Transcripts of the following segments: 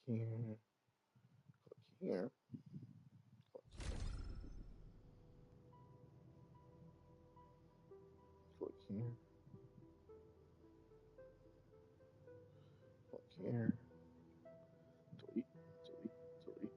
here, click here, click here, click here, delete, delete, delete.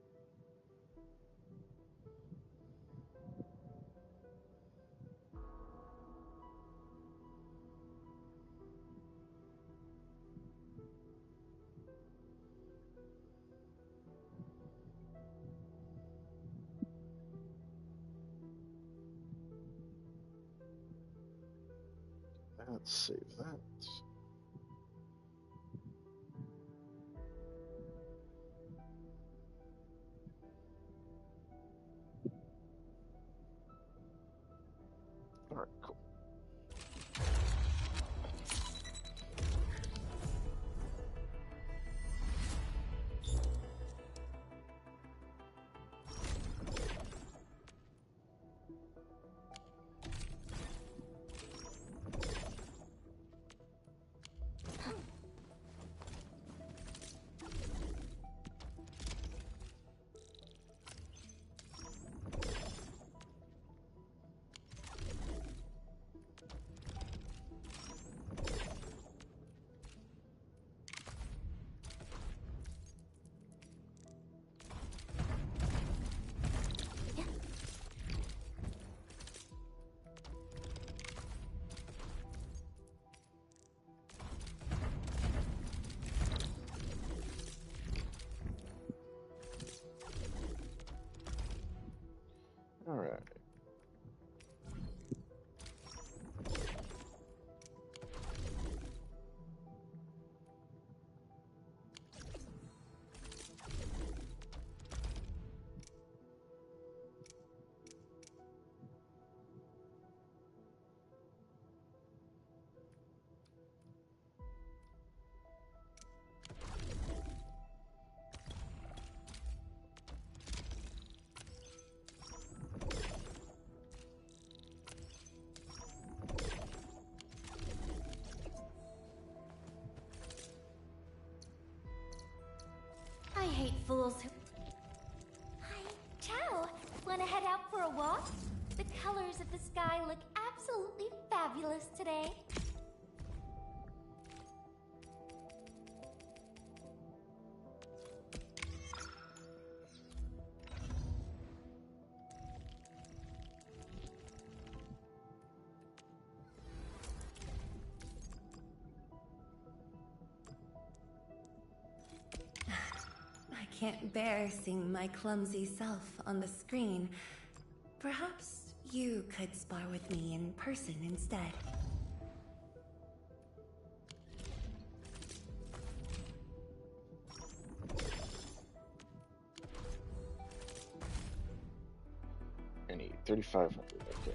Let's save that. All right, cool. All right. I hate fools who... Hi, ciao! Wanna head out for a walk? The colors of the sky look absolutely fabulous today. I can't bear seeing my clumsy self on the screen. Perhaps you could spar with me in person instead. I need 3,500. Okay.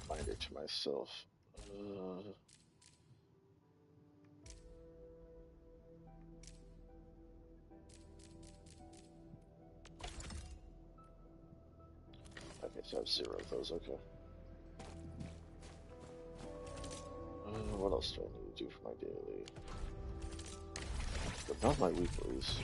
Binder to myself. Okay, So I have 0 of those, okay. What else do I need to do for my daily? But not my weeklies.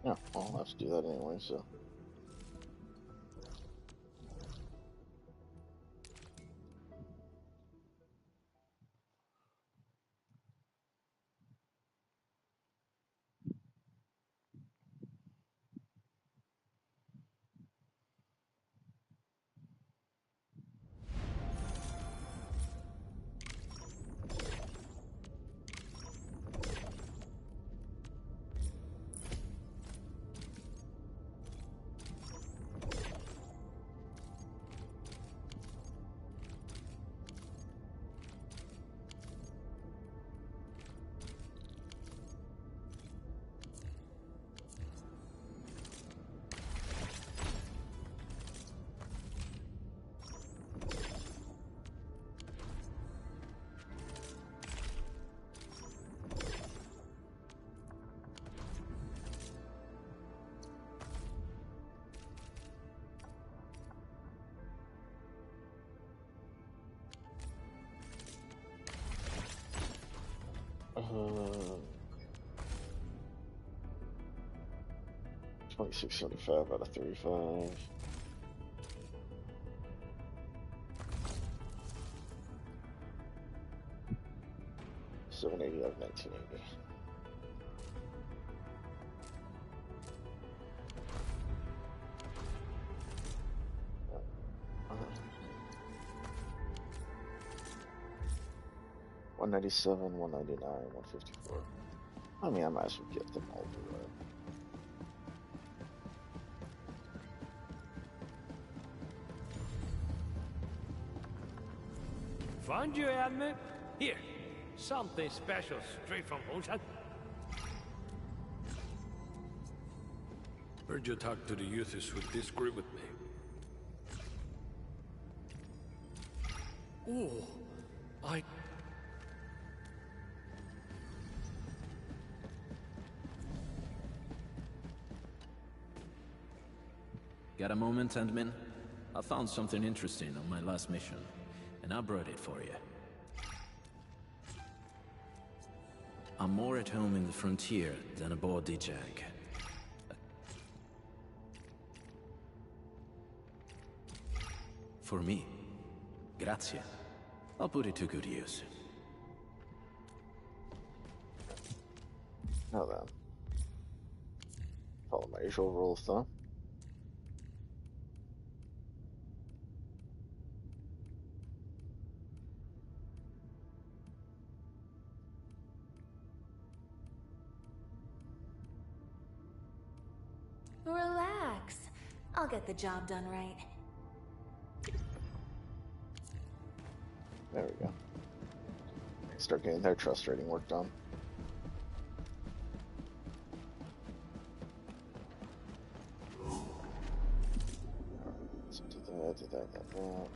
Yeah, I'll have to do that anyway, so. Uh, 2675 out of 35. $780 out of 1980. $197, $199, $154. I mean, I might as well get them all the way. Found you, admin. Here, something special straight from Hongshan. Heard you talk to the youths who disagree with me. Oh, I... Got a moment, Admin? I found something interesting on my last mission, and I brought it for you. I'm more at home in the frontier than aboard the Jag. For me. Grazie. I'll put it to good use. Now then. Follow my usual rule of thumb. I'll get the job done right. There we go. Start getting their trust rating work done. So do that, do that, that, that.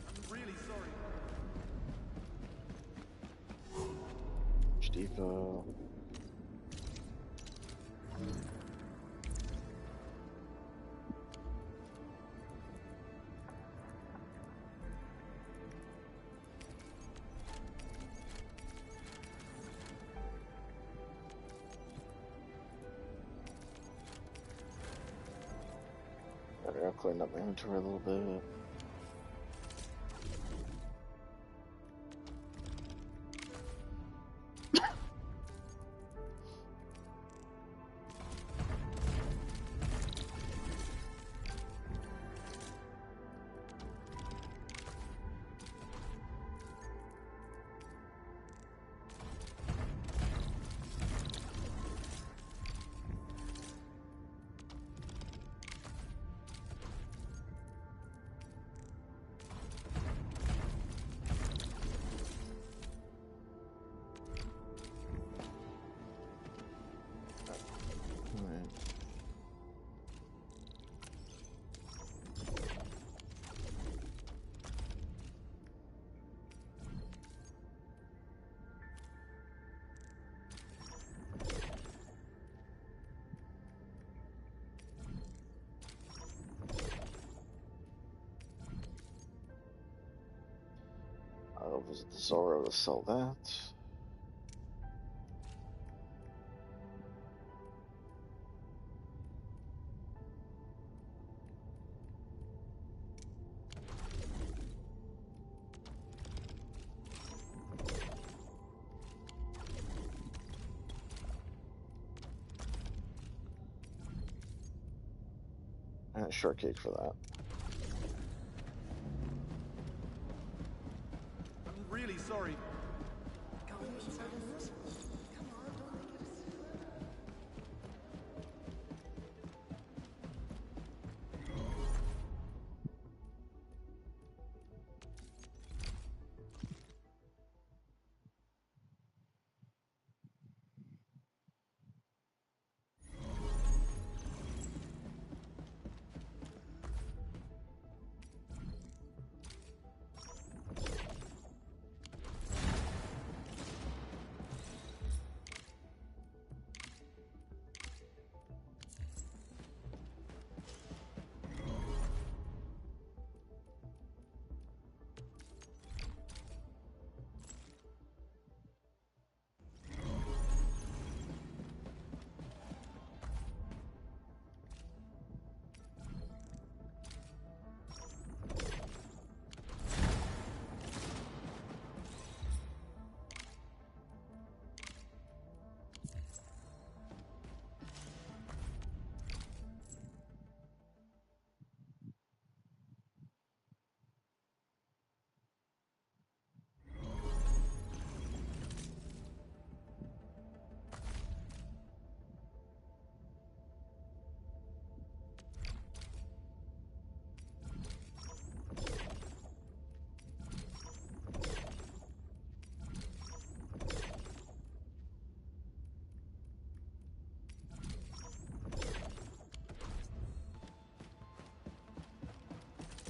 I'm really sorry. Depot. I'll clean up my inventory a little bit. I'll visit the Zoro to sell that. And a shortcake for that. I'm really sorry.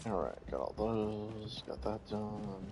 Alright, got all those, got that done.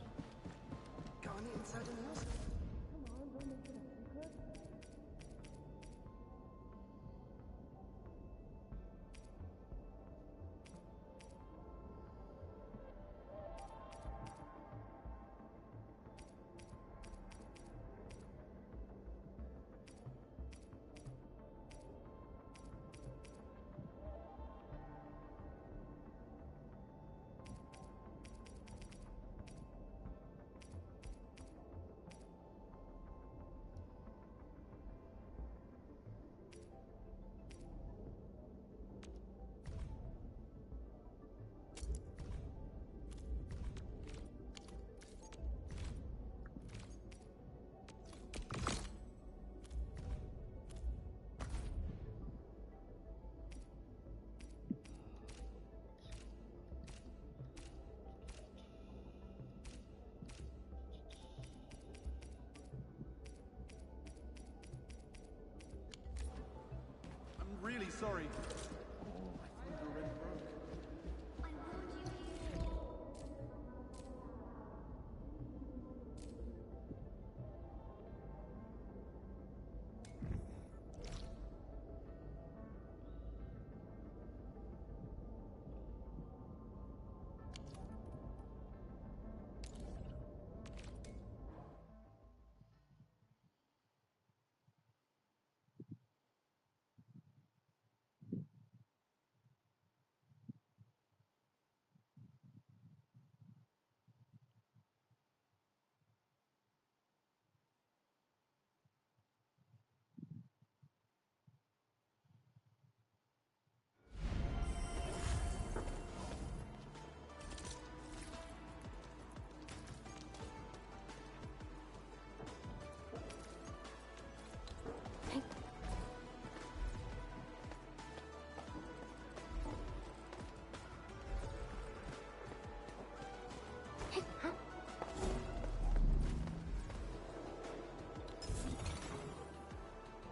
really sorry. My phone already broke.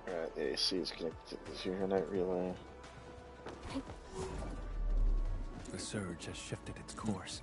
Alright, the AC is connected to the Zero-Night relay. The surge has shifted its course.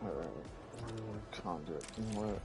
Alright, conduit inlet.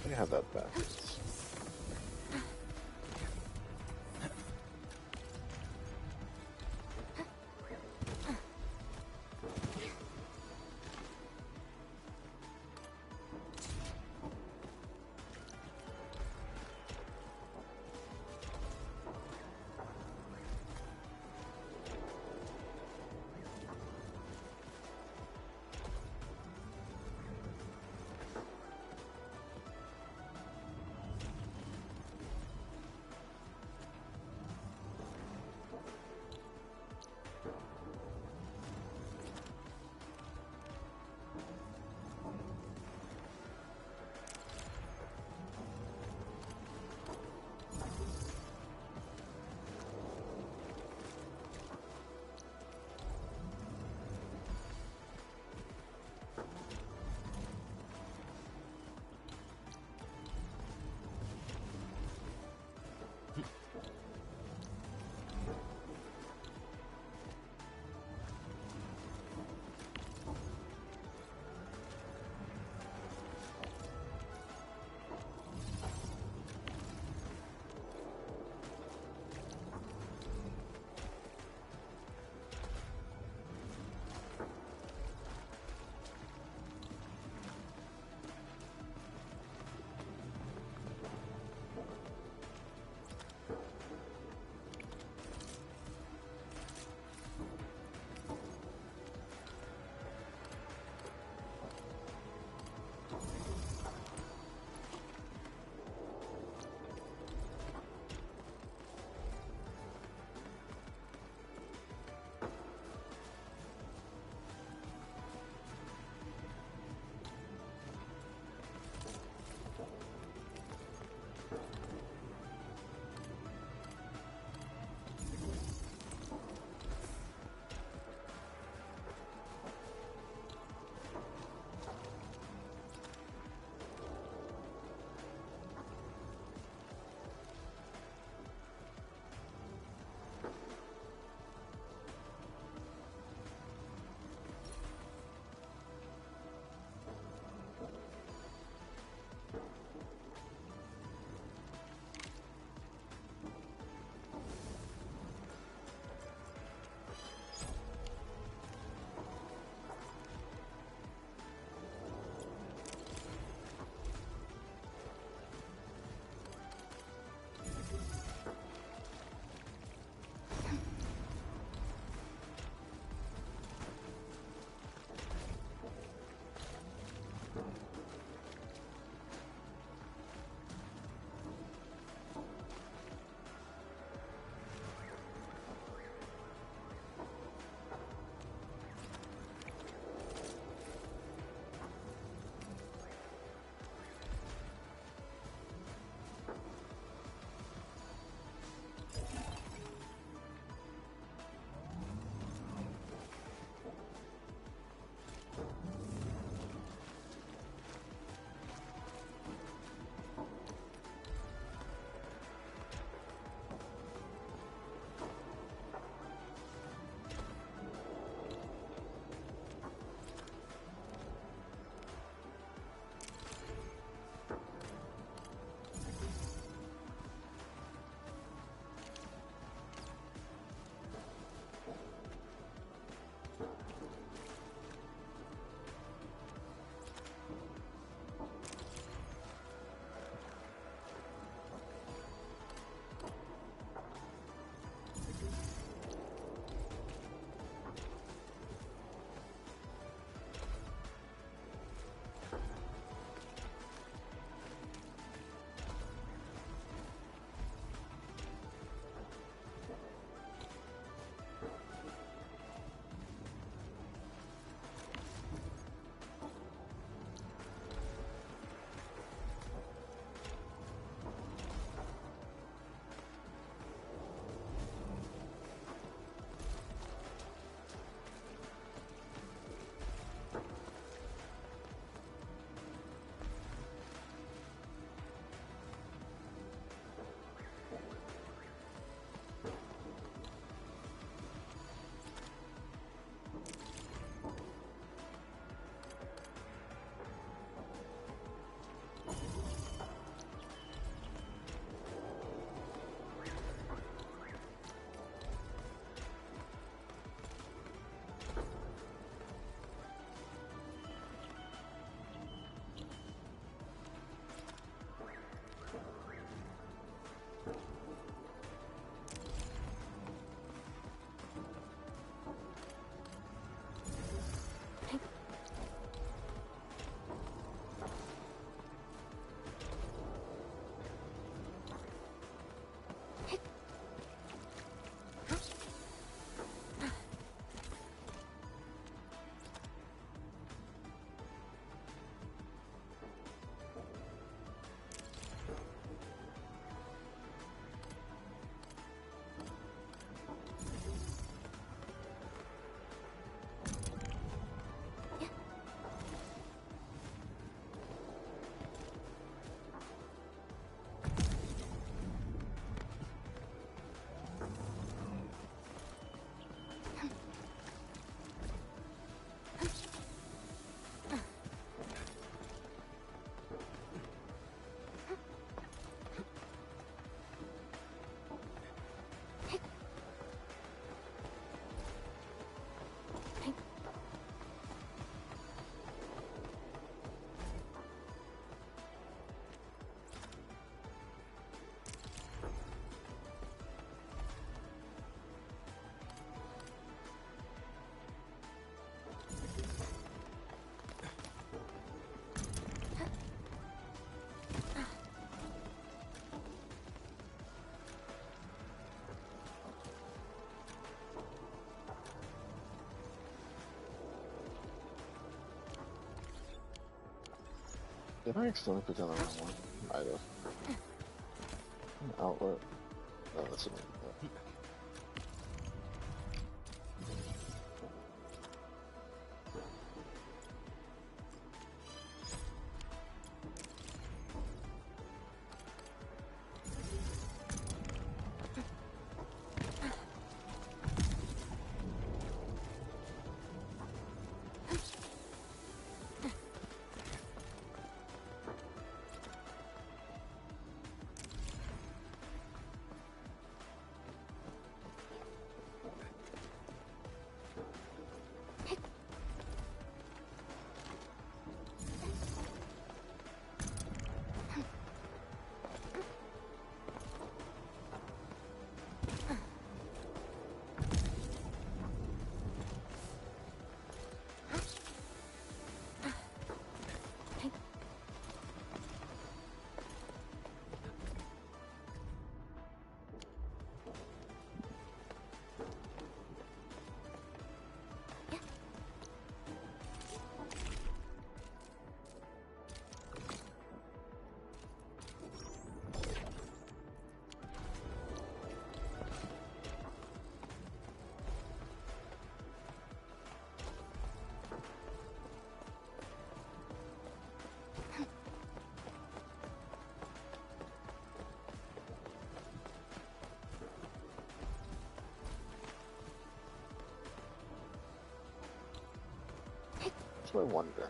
I have that backwards. Did I accidentally put down the wrong one? Might have. An outlet. No, that's an input. That's my wonder.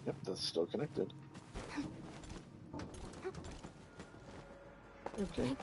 Yep, that's still connected. Okay.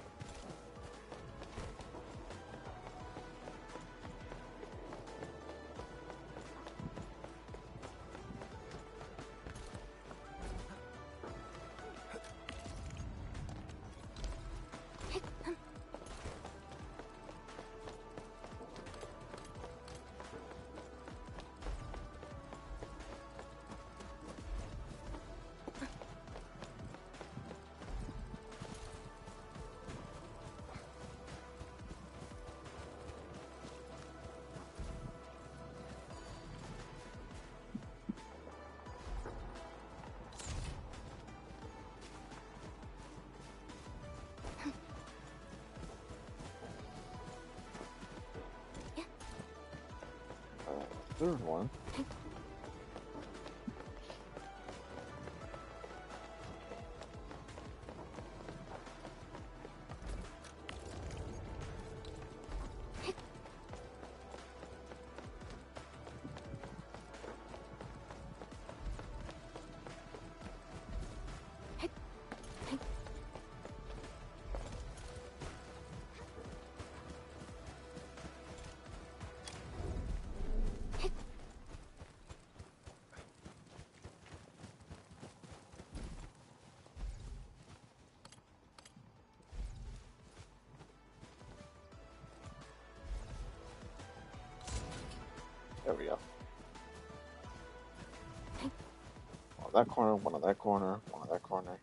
Third one. There we go. One on that corner, one on that corner, one on that corner.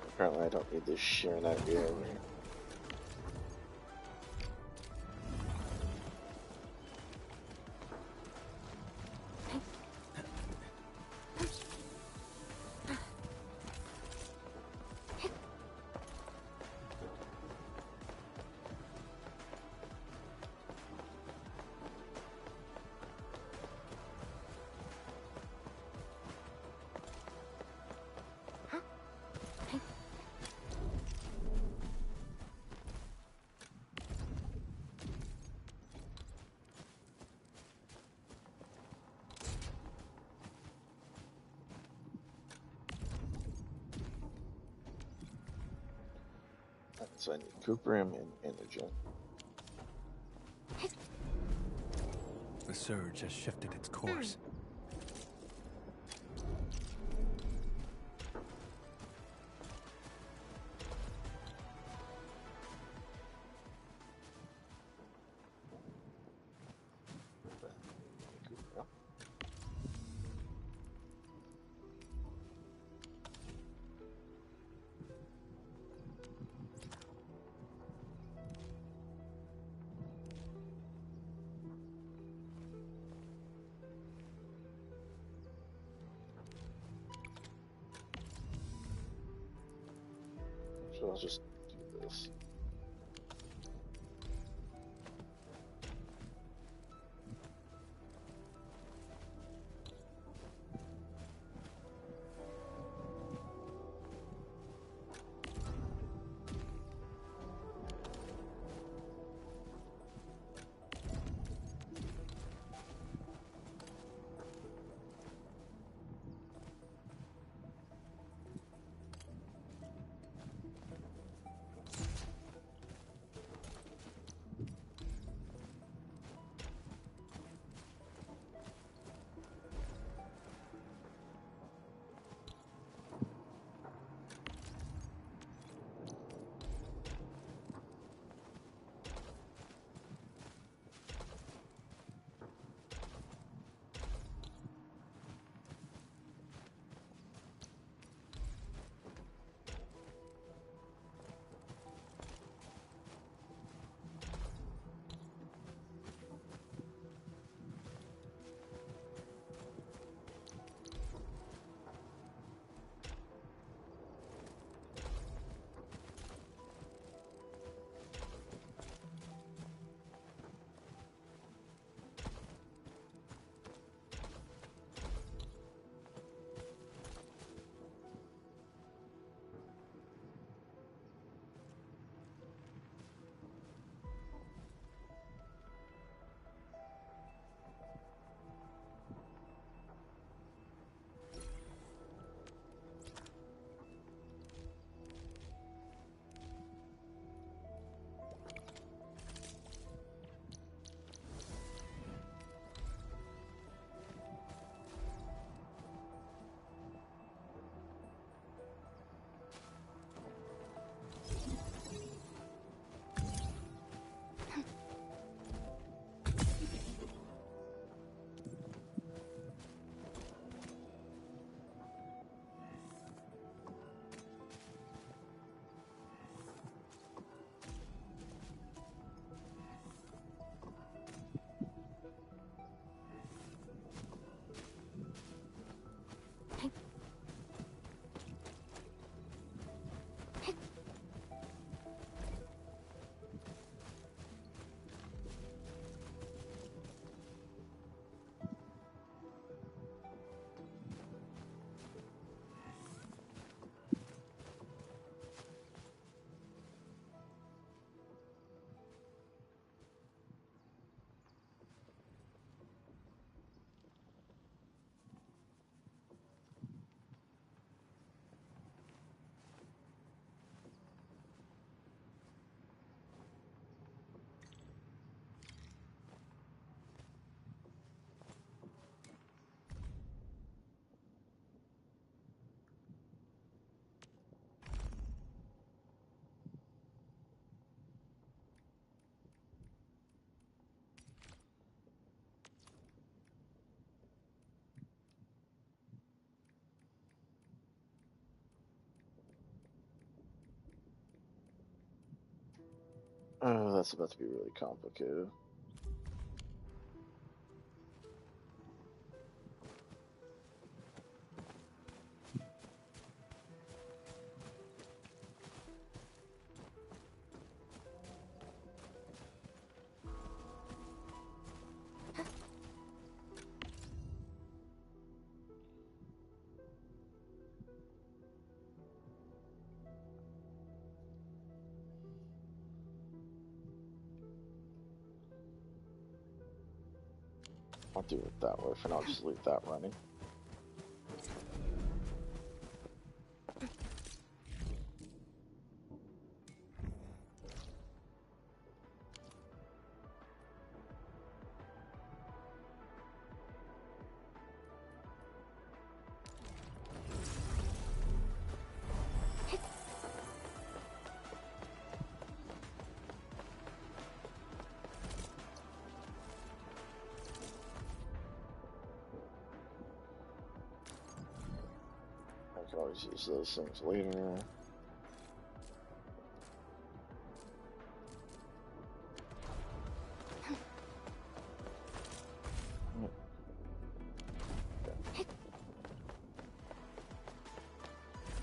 Apparently I don't need this sheer net view over here. So I need Cuprium and Energen. The surge has shifted its course. Cuprium. So I'll just do this. Oh, that's about to be really complicated. I'll do it that way for now. I'll just leave that running. can always use those things later.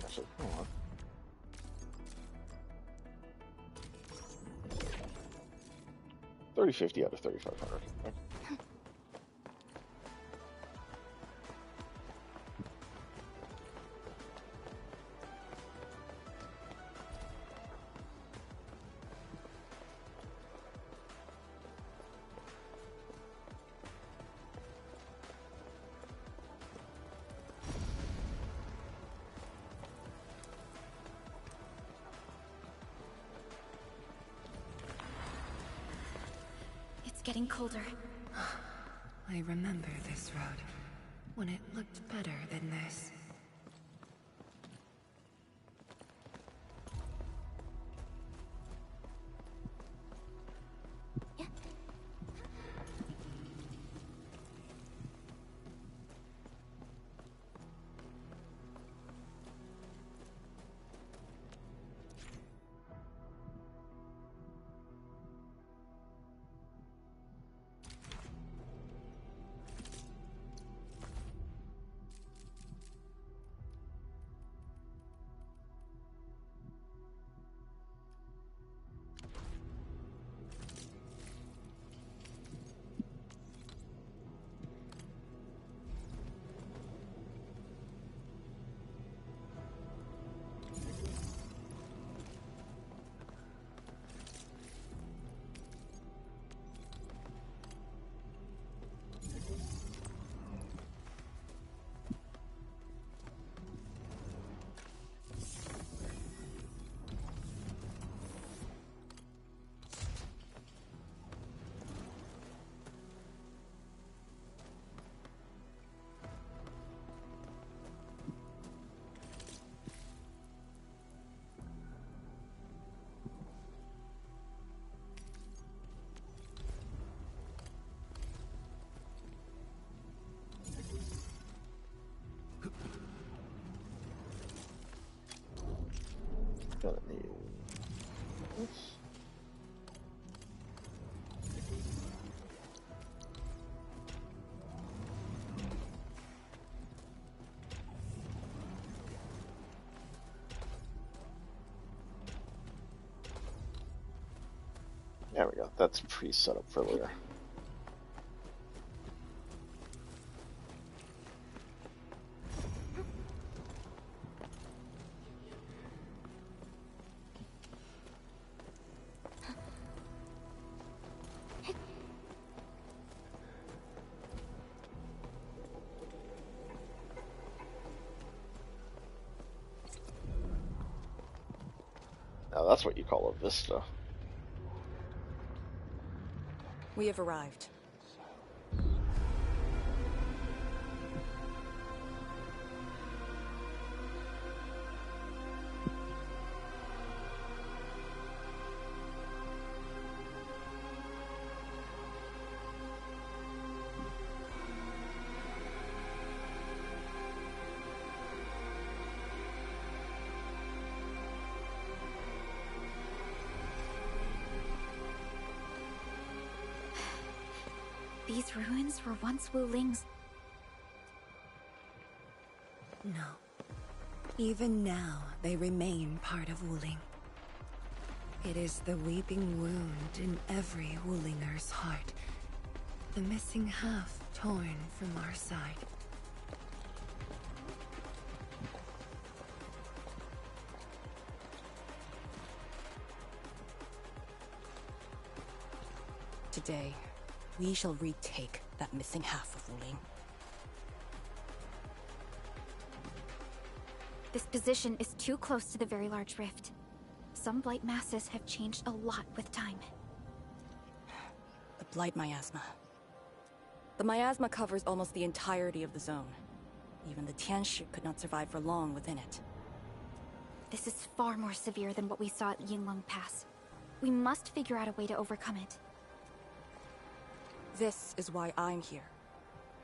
Actually, hold on. $30.50 out of $3,500. Okay. It's getting colder. I remember this road, when it looked better than this. Gonna need this. There we go. That's pre-set up for later. Now that's what you call a vista. We have arrived. These ruins were once Wuling's. No. Even now, they remain part of Wuling. It is the weeping wound in every Wulinger's heart. The missing half torn from our side. Today, we shall retake that missing half of Wuling. This position is too close to the very large rift. Some blight masses have changed a lot with time. The blight miasma. The miasma covers almost the entirety of the zone. Even the Tianshi could not survive for long within it. This is far more severe than what we saw at Yinglong Pass. We must figure out a way to overcome it. This is why I'm here.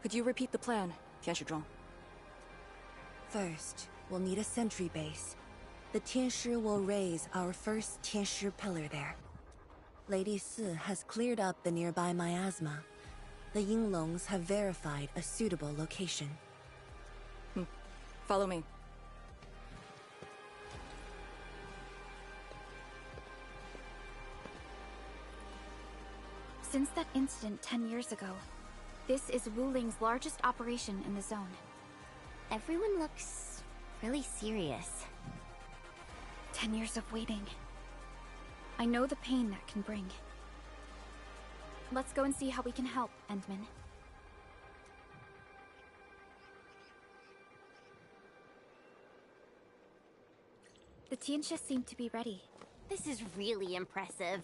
Could you repeat the plan, Tianshi? First, will need a sentry base. The Tianshi will raise our first Tianshi pillar there. Lady Si has cleared up the nearby miasma. The Yinglongs have verified a suitable location. Follow me. Since that incident 10 years ago, this is Wuling's largest operation in the zone. Everyone looks really serious. 10 years of waiting. I know the pain that can bring. Let's go and see how we can help, Endman. The Tianxia seem to be ready. This is really impressive.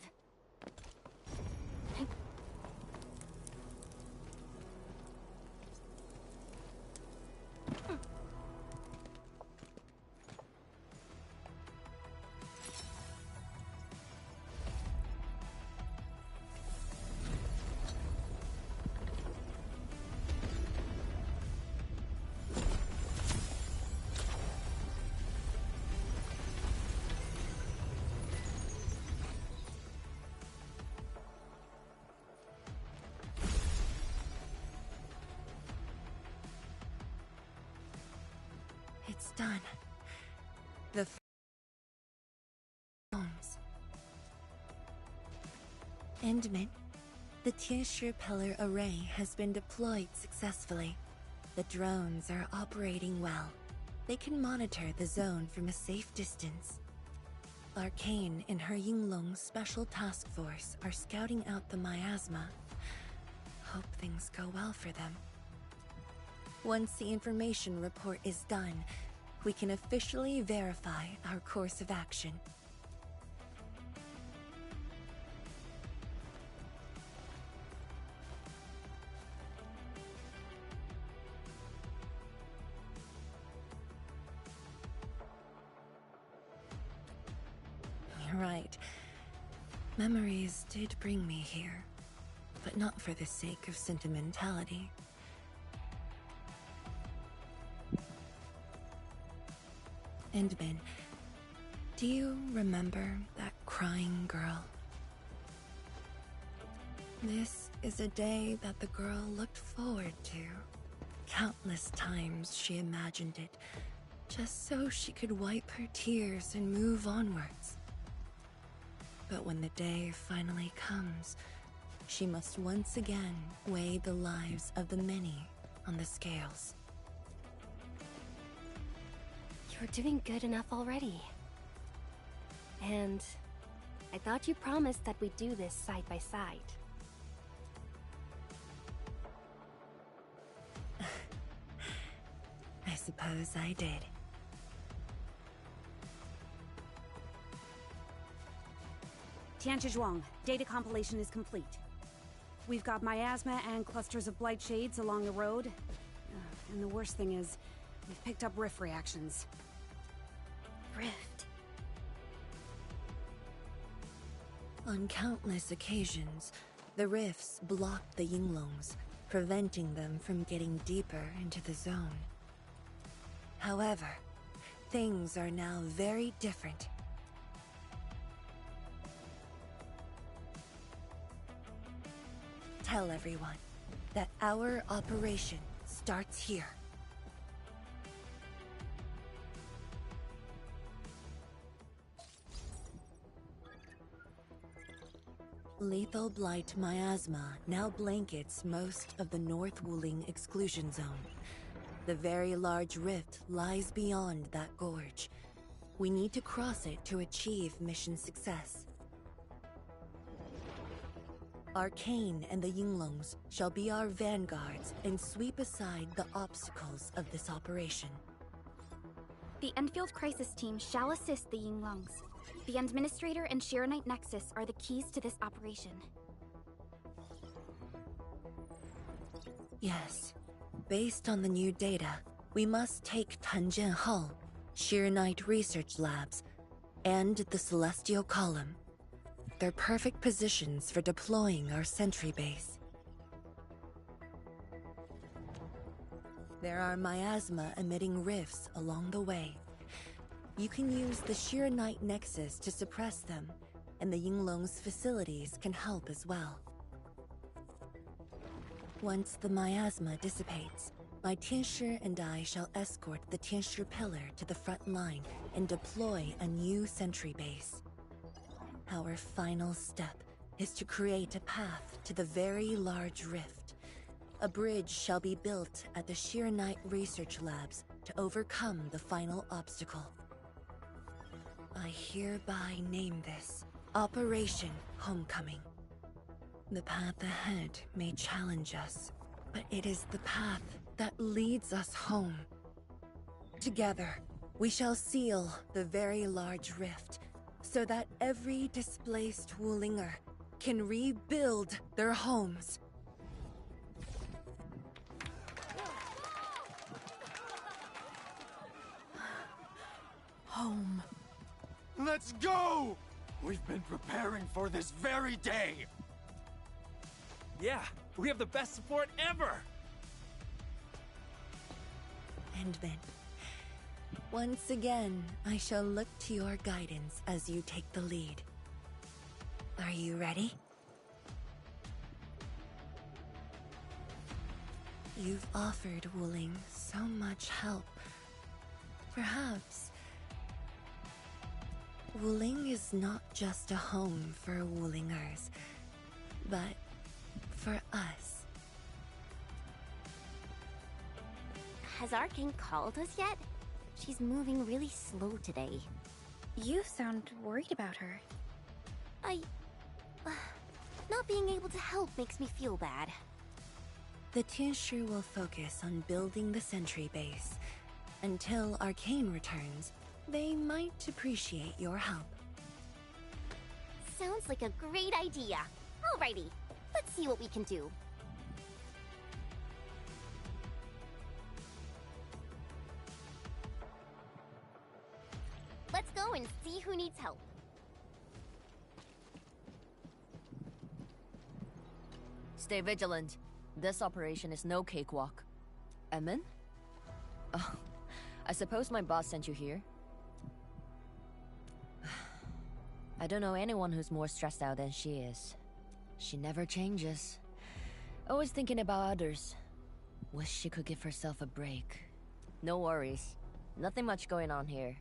It's done. The homes. Endman, the Tianshi pillar array has been deployed successfully. The drones are operating well. They can monitor the zone from a safe distance. Arcane and her Yinglong Special Task Force are scouting out the miasma. Hope things go well for them. Once the information report is done, we can officially verify our course of action. You're right. Memories did bring me here, but not for the sake of sentimentality. Endman, do you remember that crying girl? This is a day that the girl looked forward to. Countless times she imagined it, just so she could wipe her tears and move onwards. But when the day finally comes, she must once again weigh the lives of the many on the scales. You're doing good enough already. And I thought you promised that we'd do this side by side. I suppose I did. Tianzhuang, data compilation is complete. We've got miasma and clusters of blight shades along the road. And the worst thing is, we've picked up rift reactions. Rift. On countless occasions, the rifts blocked the Yinglongs, preventing them from getting deeper into the zone. However, things are now very different. Tell everyone that our operation starts here. Lethal Blight miasma now blankets most of the North Wuling exclusion zone. The very large rift lies beyond that gorge. We need to cross it to achieve mission success. Arcane and the Yinglongs shall be our vanguards and sweep aside the obstacles of this operation. The Enfield Crisis Team shall assist the Yinglongs. The Administrator and Shiranite Nexus are the keys to this operation. Yes. Based on the new data, we must take Tanjian Hull, Shiranite Research Labs, and the Celestial Column. They're perfect positions for deploying our sentry base. There are miasma emitting rifts along the way. You can use the Sheer Night Nexus to suppress them, and the Yinglong's facilities can help as well. Once the miasma dissipates, my Tianshi and I shall escort the Tianshi pillar to the front line and deploy a new sentry base. Our final step is to create a path to the very large rift. A bridge shall be built at the Sheer Night Research Labs to overcome the final obstacle. I hereby name this Operation Homecoming. The path ahead may challenge us, but it is the path that leads us home. Together, we shall seal the very large rift so that every displaced Wulinger can rebuild their homes. Home. Let's go! We've been preparing for this very day! Yeah, we have the best support ever! And then, once again, I shall look to your guidance as you take the lead. Are you ready? You've offered Wuling so much help. Perhaps Wuling is not just a home for Wulingers, but for us. Has our king called us yet? She's moving really slow today. You sound worried about her. Not being able to help makes me feel bad. The Tianshi will focus on building the sentry base. Until Arcane returns, they might appreciate your help. Sounds like a great idea. Alrighty, let's see what we can do. Let's go and see who needs help. Stay vigilant. This operation is no cakewalk. Emin? Oh, I suppose my boss sent you here? I don't know anyone who's more stressed out than she is. She never changes. Always thinking about others. Wish she could give herself a break. No worries. Nothing much going on here.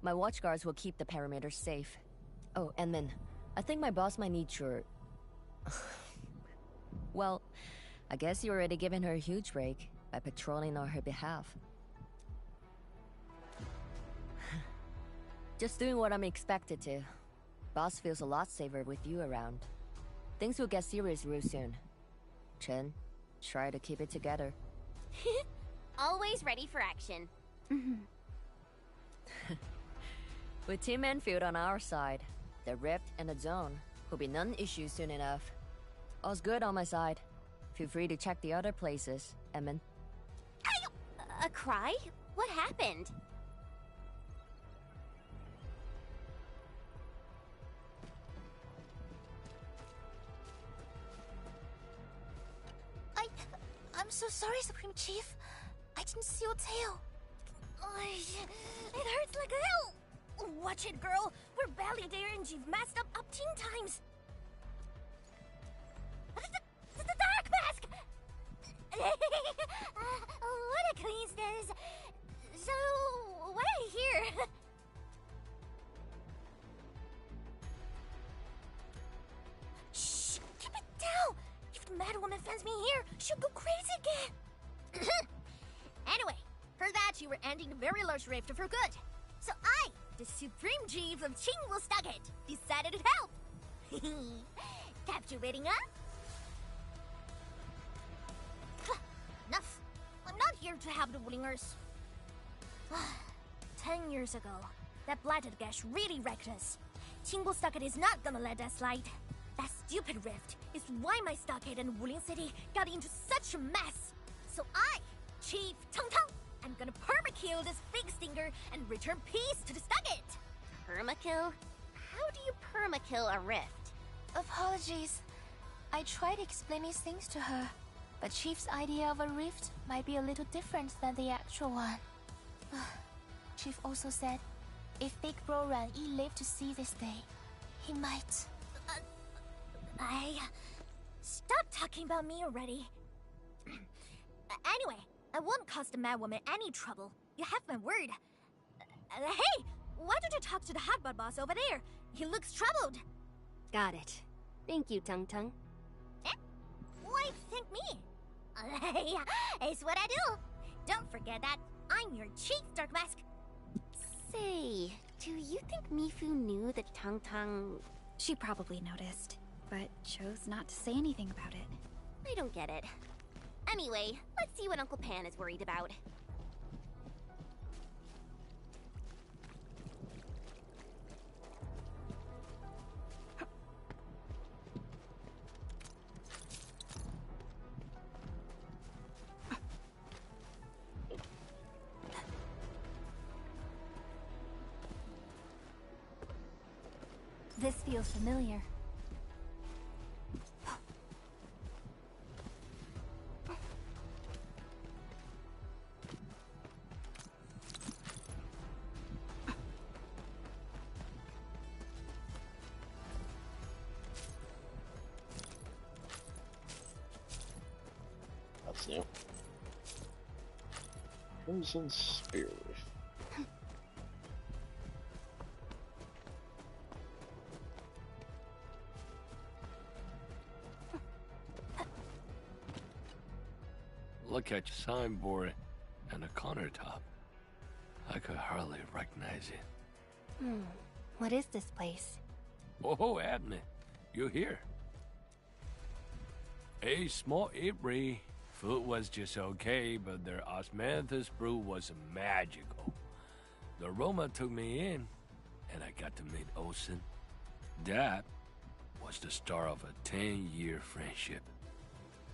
My watchguards will keep the perimeter safe. Oh, and then, I think my boss might need your... Well, I guess you're already giving her a huge break by patrolling on her behalf. Just doing what I'm expected to. Boss feels a lot safer with you around. Things will get serious real soon. Chen, try to keep it together. Always ready for action. With Team Enfield on our side, the Rift and the Zone will be non-issue soon enough. All's good on my side. Feel free to check the other places, Emin. A cry? What happened? I'm so sorry, Supreme Chief. I didn't see your tail. It hurts like hell. Watch it, girl. We're barely there and you've messed up 10 times. The dark mask! What a coincidence. So, what I hear? Shh! Keep it down! If the mad woman finds me here, she'll go crazy again! Anyway, for that you were ending the very large rift for good. So I, the Supreme Chief of Qingwu, decided to help! Captivating, huh? Enough! I'm not here to help the Wulingers. 10 years ago, that blighted gash really wrecked us. Qingwu Stockade is not gonna let that slide. That stupid rift is why my stockade and Wuling City got into such a mess. So I, Chief Tong Tong, I'm gonna permakill this big stinker and return peace to the stockade. Permakill? How do you permakill a rift? Apologies. I tried explaining things to her, But Chief's idea of a rift might be a little different than the actual one. Chief also said, if Big Bro Ran-Yi lived to see this day, he might... Stop talking about me already. Anyway, I won't cause the mad woman any trouble. You have my word. Hey! Why don't you talk to the hotbot boss over there? He looks troubled. Got it. Thank you, Tung Tung. Eh? Why thank me? It's what I do. Don't forget that I'm your chief, Dark Mask. Say, do you think Mifu knew that Tung Tung... She probably noticed, but chose not to say anything about it. I don't get it. Anyway, let's see what Uncle Pan is worried about. This feels familiar. That's new. Crimson Spear. Look at your signboard and the countertop. I could hardly recognize it. What is this place? Oh, Admin, you're here. A small apiary. Food was just okay, but their osmanthus brew was magical. The aroma took me in, and I got to meet Olsen. That was the start of a 10-year friendship.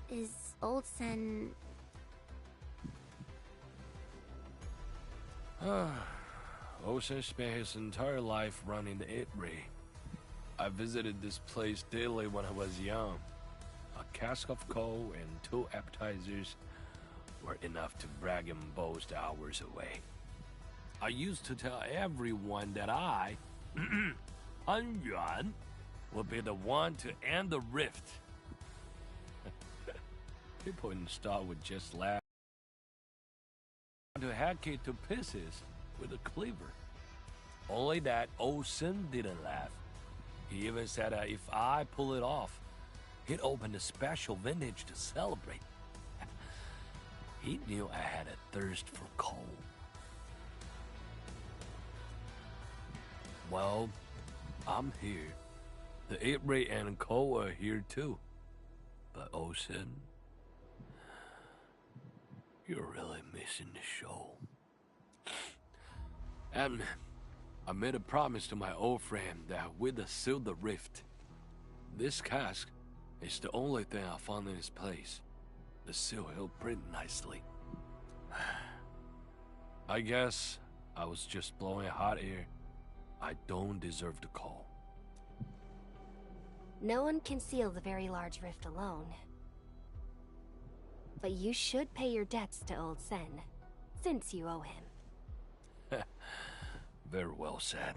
Is Olsen... Olsen spent his entire life running the apiary. I visited this place daily when I was young. A cask of coal and 2 appetizers were enough to brag and boast hours away. I used to tell everyone that I, Han Yuan, would be the one to end the rift. People in the start would just laugh. To hack it to pieces with a cleaver. Only that Olsen didn't laugh. He even said that if I pull it off, he'd open a special vintage to celebrate. He knew I had a thirst for coal. Well, I'm here. The apiary and coal are here too. But Olsen, you're really missing the show. And I made a promise to my old friend that we'd seal the rift. This cask is the only thing I found in his place. The seal held pretty nicely. I guess I was just blowing hot air. I don't deserve the call. No one can seal the very large rift alone. But you should pay your debts to Old Sen, since you owe him. Very well said.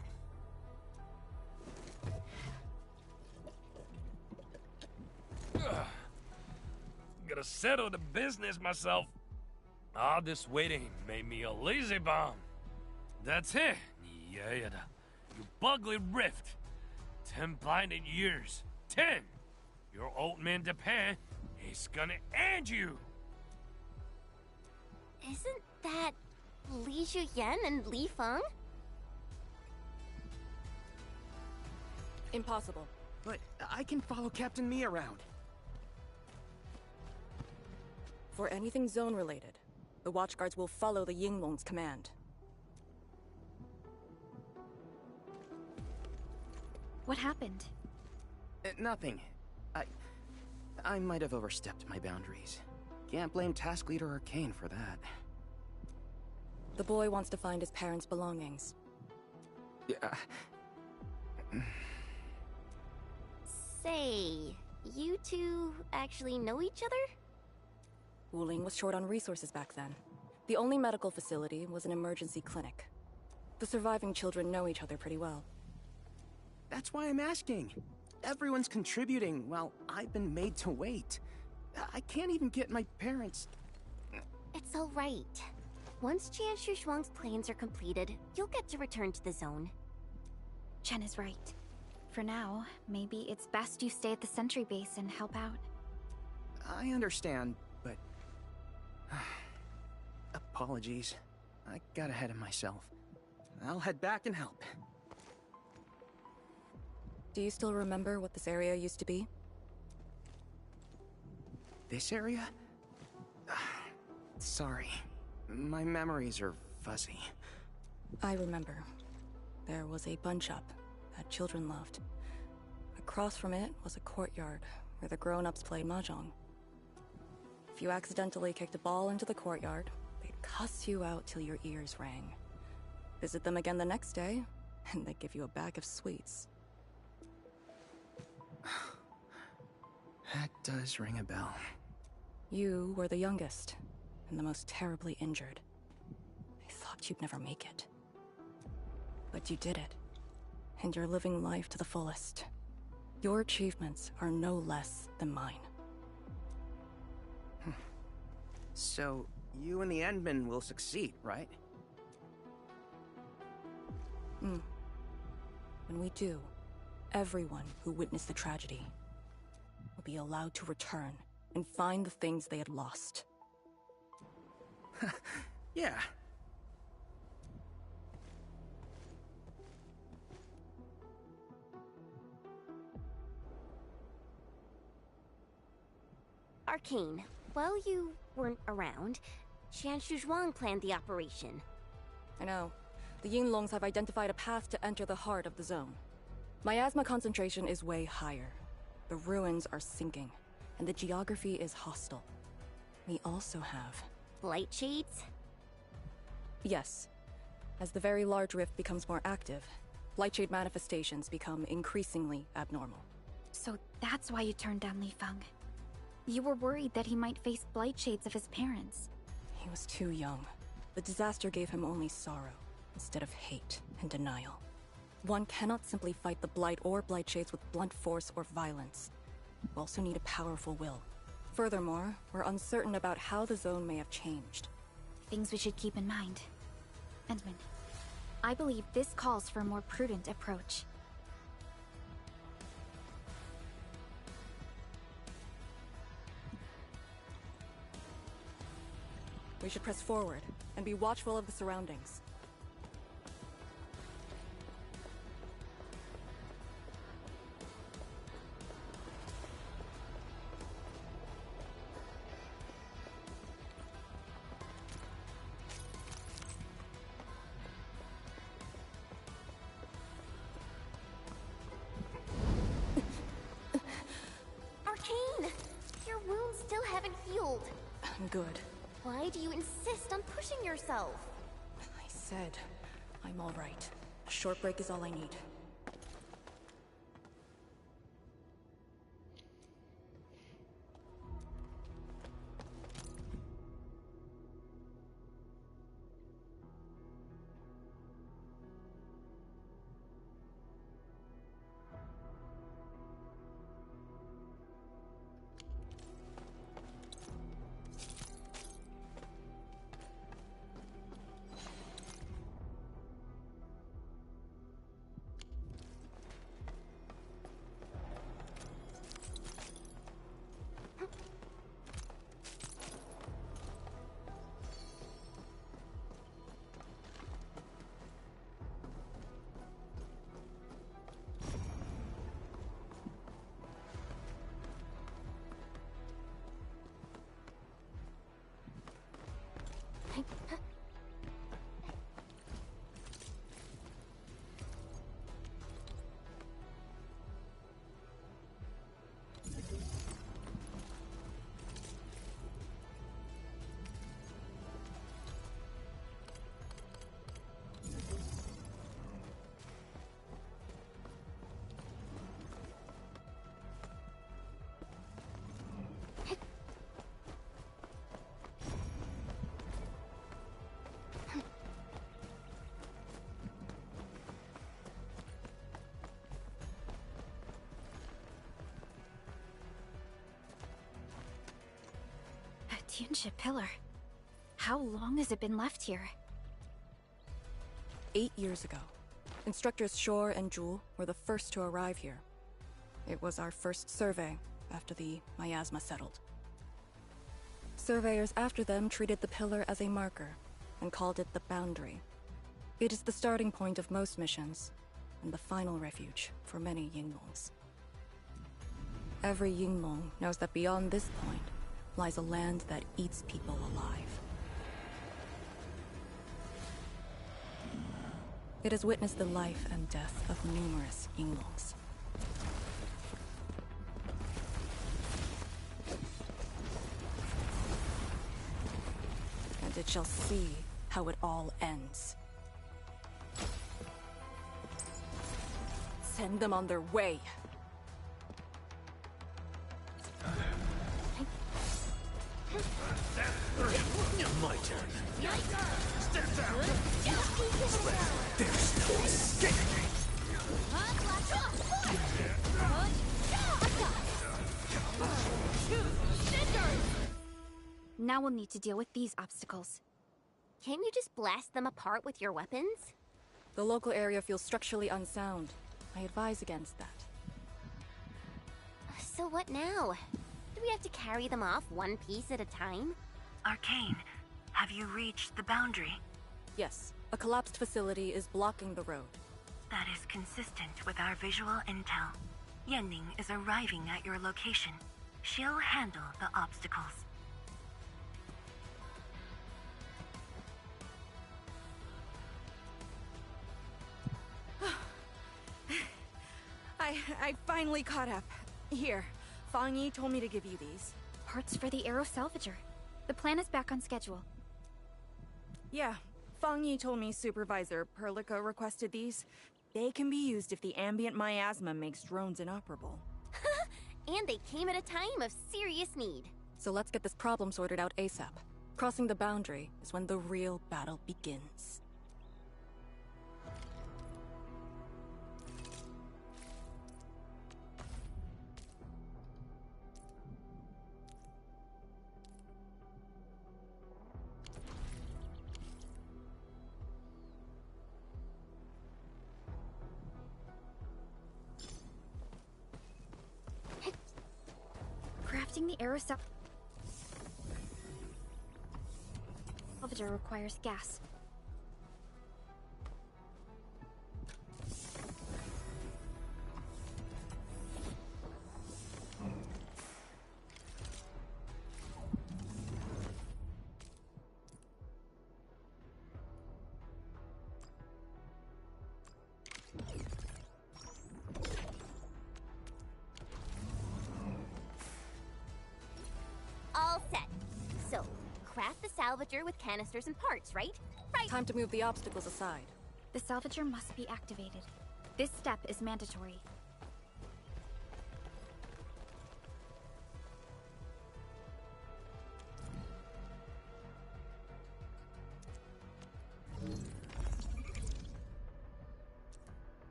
Gotta settle the business myself. All this waiting made me a lazy bomb. That's it. Yeah, you bugly rift. 10 blinded years. 10. Your old man Japan is gonna end you. Isn't that Li Zhuyan and Li Feng? Impossible. But I can follow Captain Mi around. For anything zone-related, the Watchguards will follow the Yinglong's command. What happened? Nothing. I might have overstepped my boundaries. Can't blame Task Leader Arcane for that. The boy wants to find his parents' belongings. Yeah. Say, you two actually know each other? Wuling was short on resources back then. The only medical facility was an emergency clinic. The surviving children know each other pretty well. That's why I'm asking. Everyone's contributing while I've been made to wait. I can't even get my parents... It's all right. Once Jianshu Zhuang's plans are completed, you'll get to return to the zone. Chen is right. For now, maybe it's best you stay at the sentry base and help out. I understand, but... Apologies. I got ahead of myself. I'll head back and help. Do you still remember what this area used to be? This area? Sorry. My memories are fuzzy. I remember. There was a bun shop that children loved. Across from it was a courtyard where the grown-ups played mahjong. If you accidentally kicked a ball into the courtyard, they'd cuss you out till your ears rang. Visit them again the next day, and they'd give you a bag of sweets. That does ring a bell. You were the youngest, and the most terribly injured. I thought you'd never make it. But you did it, and you're living life to the fullest. Your achievements are no less than mine. So, you and the Endmen will succeed, right? When we do, everyone who witnessed the tragedy will be allowed to return and find the things they had lost. Yeah. Arcane, while you weren't around, Jianshu Zhuang planned the operation. I know. The Yinlongs have identified a path to enter the heart of the zone. Miasma concentration is way higher. The ruins are sinking, and the geography is hostile. We also have... Blight shades? Yes. As the very large rift becomes more active, Blightshade manifestations become increasingly abnormal. So that's why you turned down Li Feng. You were worried that he might face blight shades of his parents. He was too young. The disaster gave him only sorrow, instead of hate and denial. One cannot simply fight the Blight or Blightshades with blunt force or violence. You also need a powerful will. Furthermore, we're uncertain about how the zone may have changed. Things we should keep in mind. Endman, I believe this calls for a more prudent approach. We should press forward and be watchful of the surroundings. Arcane! Your wounds still haven't healed. Good. Why do you insist on pushing yourself? I said, I'm all right. A short break is all I need. Tianxia pillar. How long has it been left here? 8 years ago. Instructors Shore and Jewel were the first to arrive here. It was our first survey after the miasma settled. Surveyors after them treated the pillar as a marker and called it the boundary. It is the starting point of most missions and the final refuge for many Yinglongs. Every Yinglong knows that beyond this point lies a land that eats people alive. It has witnessed the life and death of numerous Yinglongs. And it shall see how it all ends. Send them on their way. My turn. Step down. There's no escape. Now we'll need to deal with these obstacles. Can't you just blast them apart with your weapons? The local area feels structurally unsound. I advise against that. So what now? Do we have to carry them off one piece at a time? Arcane, have you reached the boundary? Yes, a collapsed facility is blocking the road. That is consistent with our visual intel. Yenning is arriving at your location. She'll handle the obstacles. I finally caught up. Here, Fang Yi told me to give you these. Parts for the Aero Salvager. The plan is back on schedule. Yeah, Fang Yi told me Supervisor Perlica requested these. They can be used if the ambient miasma makes drones inoperable. And they came at a time of serious need. So let's get this problem sorted out ASAP. Crossing the boundary is when the real battle begins. Crafting the Aero Salvager requires gas. All set. So, craft the salvager with canisters and parts, right? Right. Time to move the obstacles aside. The salvager must be activated. This step is mandatory.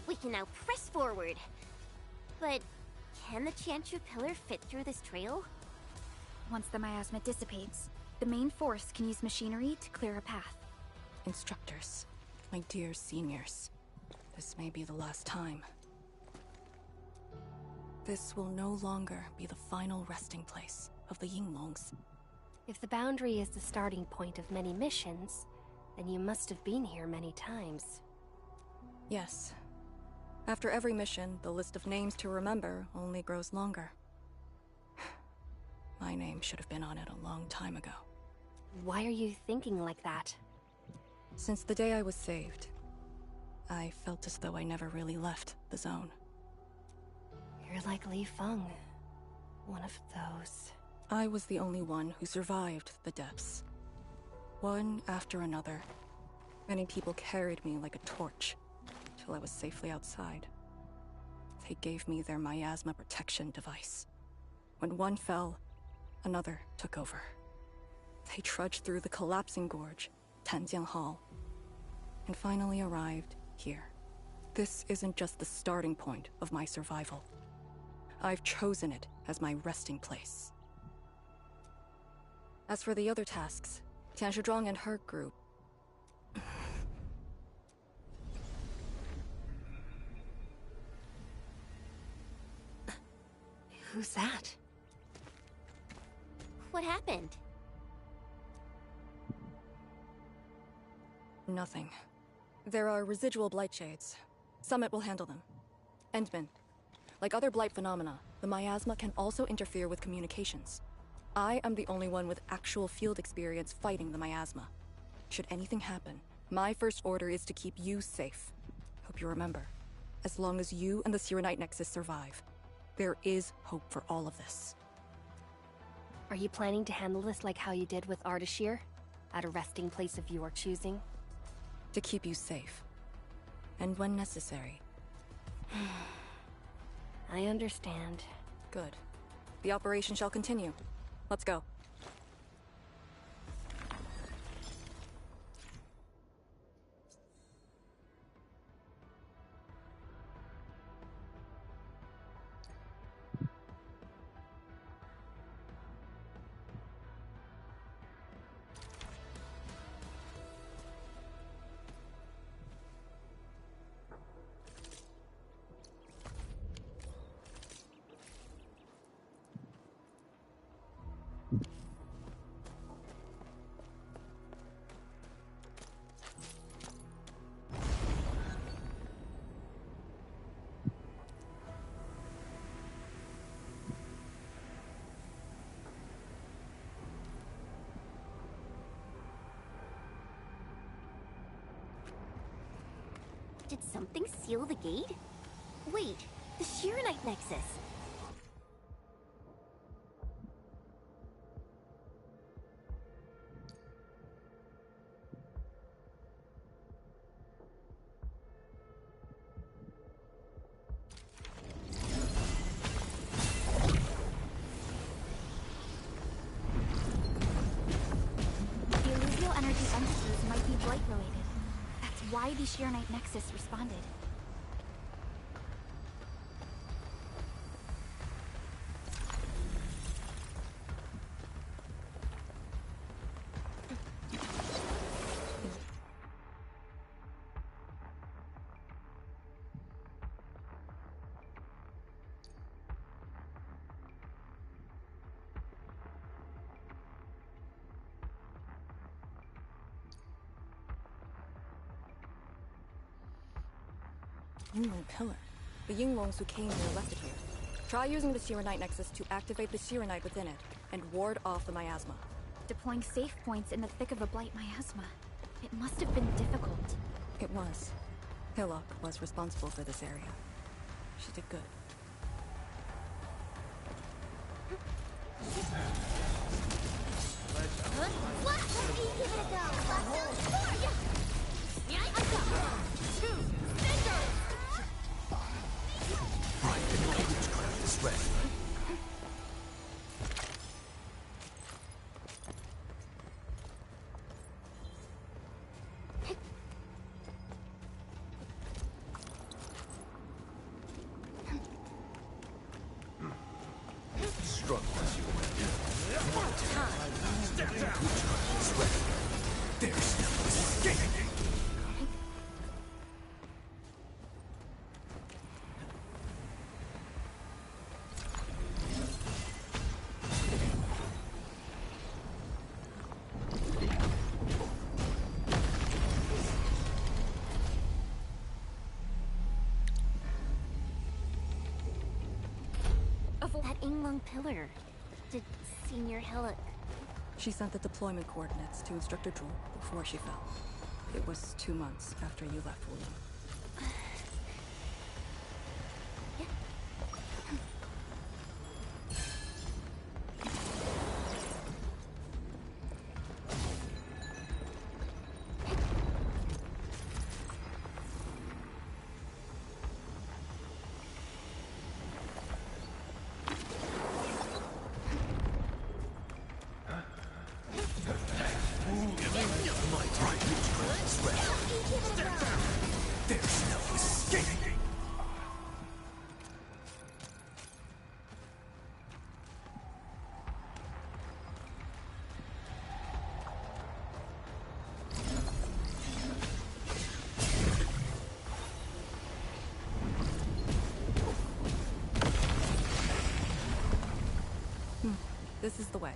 We can now press forward. But can the Tianxia pillar fit through this trail? Once the miasma dissipates, the main force can use machinery to clear a path. Instructors, my dear seniors, this may be the last time. This will no longer be the final resting place of the Yinglongs. If the boundary is the starting point of many missions, then you must have been here many times. Yes. After every mission, the list of names to remember only grows longer. My name should have been on it a long time ago. Why are you thinking like that? Since the day I was saved, I felt as though I never really left the zone. You're like Li Feng. One of those. I was the only one who survived the depths. One after another. Many people carried me like a torch, till I was safely outside. They gave me their miasma protection device. When one fell, another took over. They trudged through the collapsing gorge, Tanjiang Hall, and finally arrived here. This isn't just the starting point of my survival. I've chosen it as my resting place. As for the other tasks, Tian Shizhuang and her group... Who's that? What happened? Nothing. There are residual blight shades. Summit will handle them. Endman. Like other blight phenomena, the miasma can also interfere with communications. I am the only one with actual field experience fighting the miasma. Should anything happen, my first order is to keep you safe. Hope you remember. As long as you and the Sirenite Nexus survive, there is hope for all of this. Are you planning to handle this like how you did with Ardashir? At a resting place of your choosing? To keep you safe. And when necessary. I understand. Good. The operation shall continue. Let's go. Did something seal the gate? Wait, the Shirenite Nexus. The alluvial energy entities might be blight related. That's why the Shirenite Nexus responded. Yinglong Pillar. The Yinglongs who came here left it here. Try using the Sirenite Nexus to activate the Sirenite within it and ward off the miasma. Deploying safe points in the thick of a blight miasma. It must have been difficult. It was. Hillock was responsible for this area. She did good. What? Give it a go. Right, the witchcraft is ready. Struggle as you will. One time. Step down. Witchcraft is ready. There's no escape. Inglung pillar? Did Senior Hillock... She sent the deployment coordinates to Instructor Drool before she fell. It was 2 months after you left Wooling. There's no escaping. This is the way.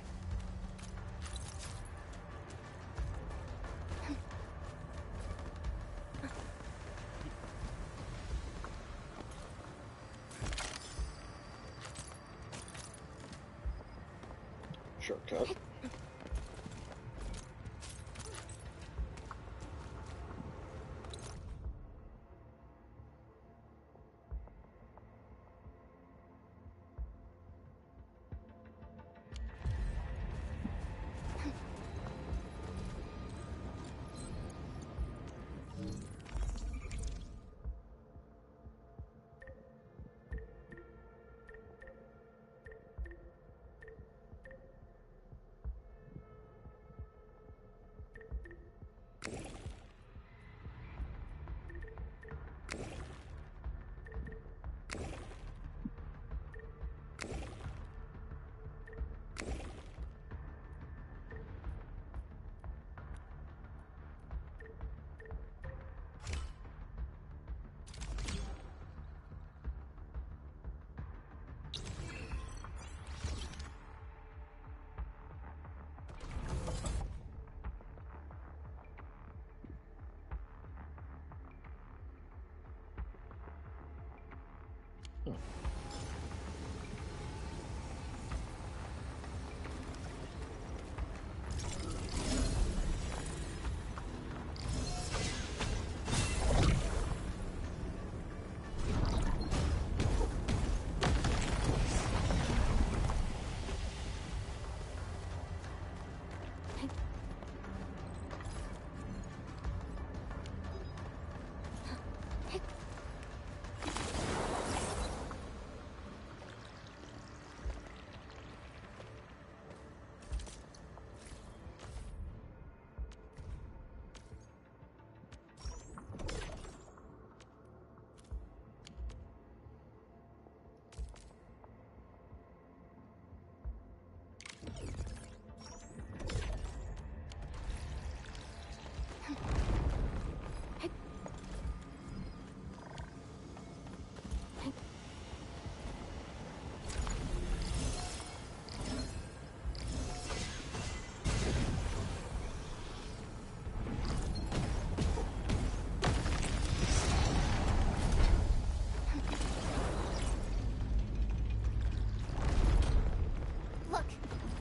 Shortcut.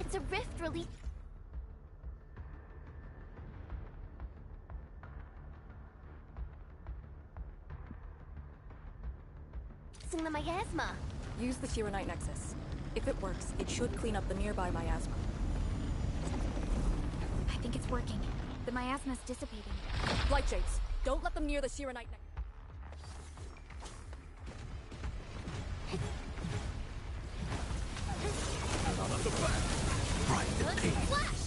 It's a rift release. The miasma. Use the Tyranite Nexus. If it works, it should clean up the nearby miasma. I think it's working. The miasma's dissipating. Light Shades, don't let them near the Tyranite Nexus. Out of the back. Right in the pain. Flash!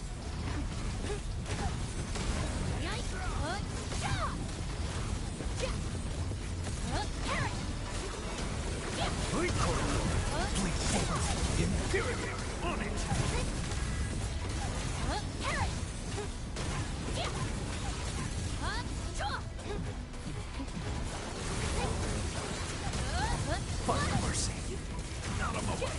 Imperial on it! Fuck mercy! Out of my way!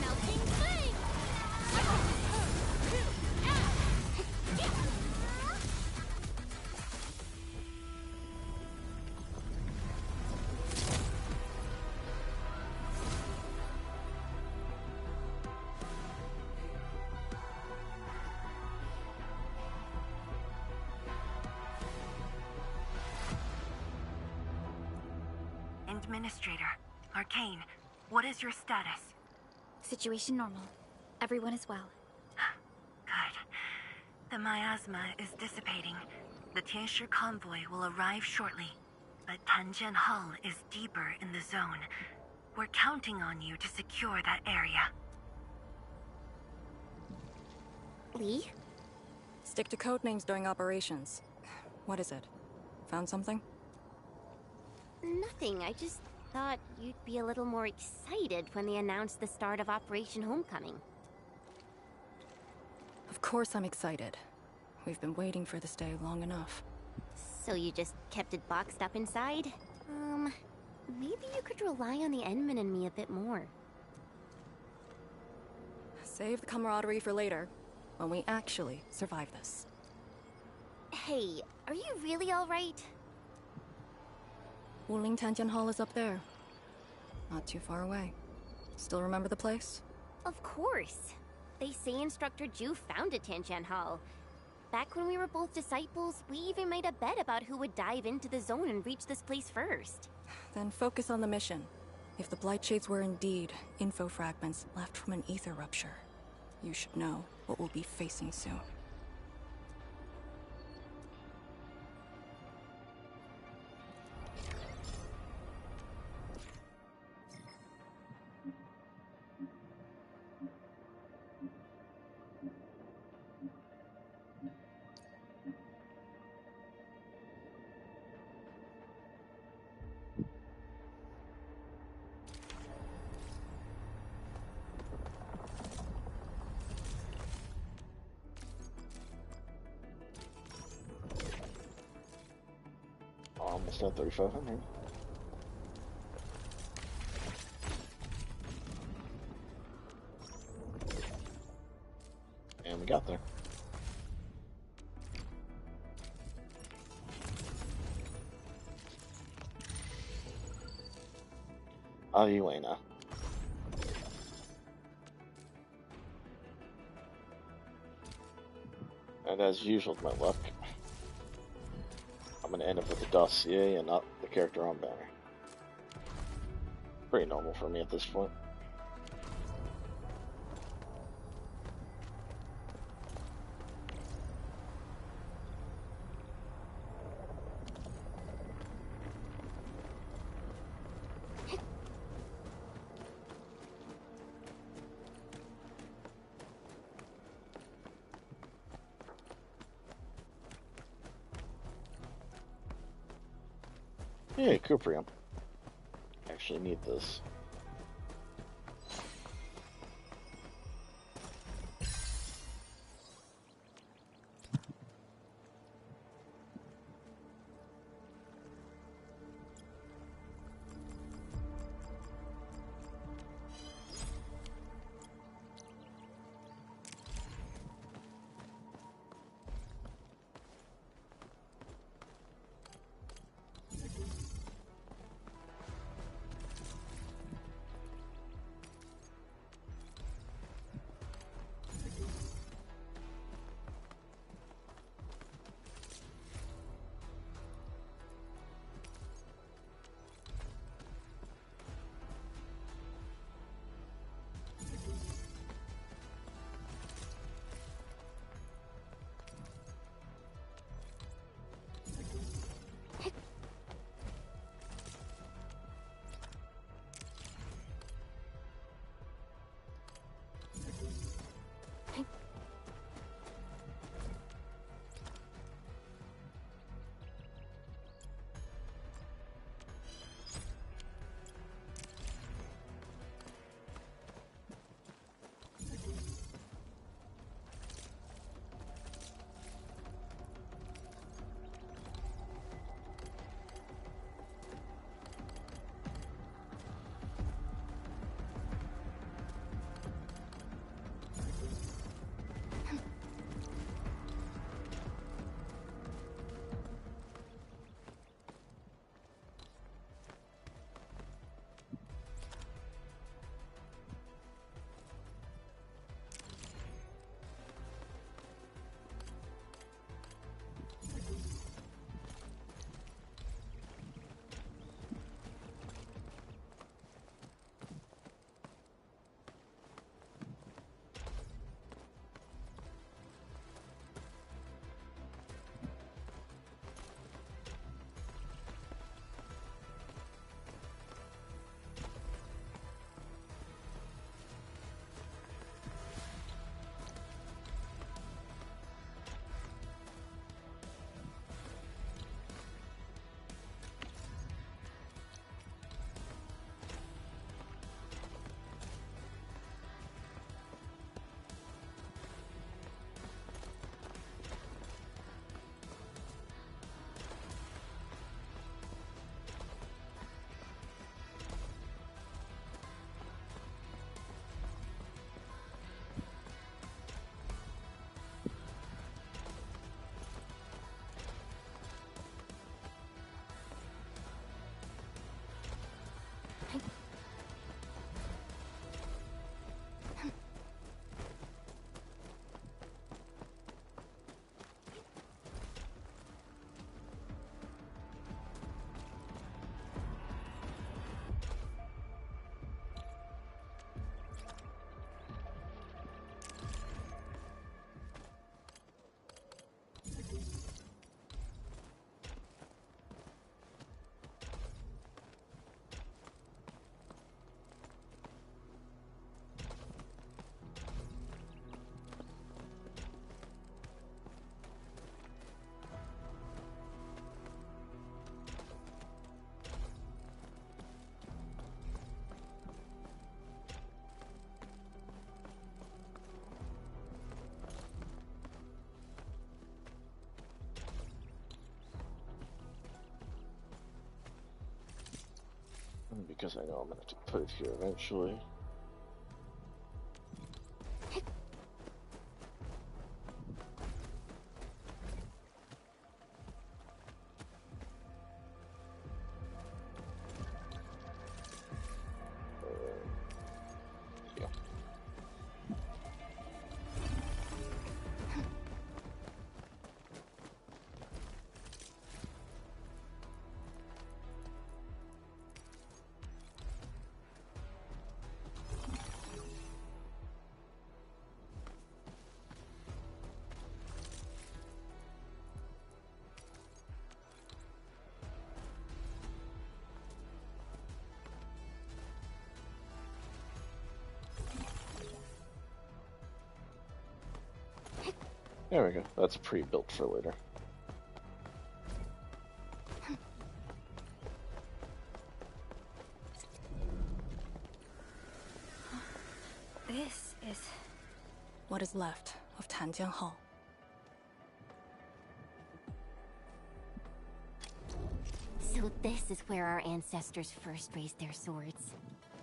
Melting flame! Administrator, Arcane, what is your status? Situation normal. Everyone is well. Good. The miasma is dissipating. The Tianshi convoy will arrive shortly. But Tanjian Hall is deeper in the zone. We're counting on you to secure that area. Lee? Stick to code names during operations. What is it? Found something? Nothing. I just thought you'd be a little more excited when they announced the start of Operation Homecoming. Of course I'm excited. We've been waiting for this day long enough. So you just kept it boxed up inside? Maybe you could rely on the N.E.Z and me a bit more. Save the camaraderie for later, when we actually survive this. Hey, are you really alright? Wuling Tanjian Hall is up there. Not too far away. Still remember the place? Of course. They say Instructor Ju founded Tanjian Hall. Back when we were both disciples, we even made a bet about who would dive into the zone and reach this place first. Then focus on the mission. If the Blight Shades were indeed info fragments left from an ether rupture, you should know what we'll be facing soon. Almost at 3,500. And we got there. Oh, you ain't now. And as usual with my luck, I'm gonna end up with the dossier and not the character on banner. Pretty normal for me at this point. Hey, Cuprium. Actually need this. Because I know I'm gonna have to put it here eventually. Yeah. There we go. That's pre-built for later. This is what is left of Tanjian Hall. So this is where our ancestors first raised their swords.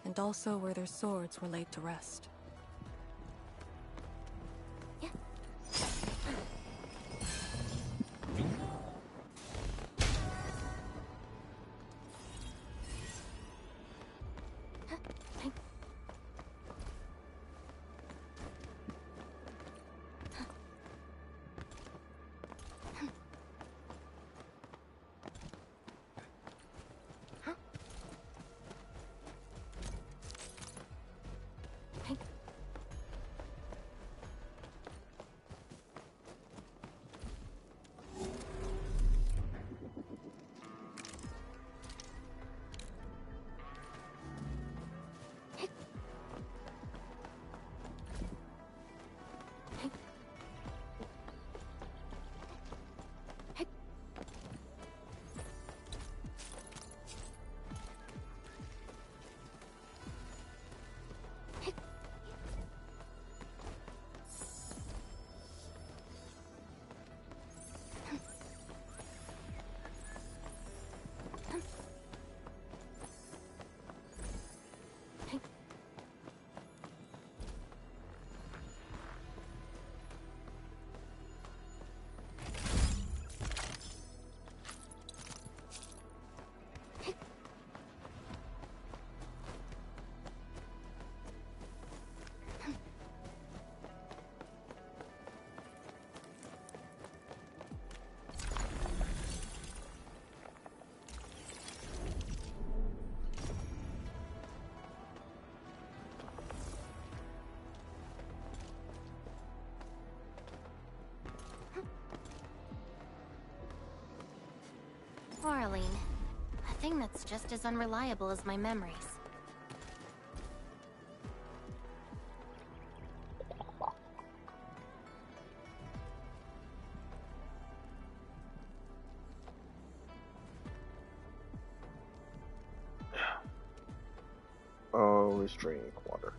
And also where their swords were laid to rest. Arlene, a thing that's just as unreliable as my memories. Always drink water.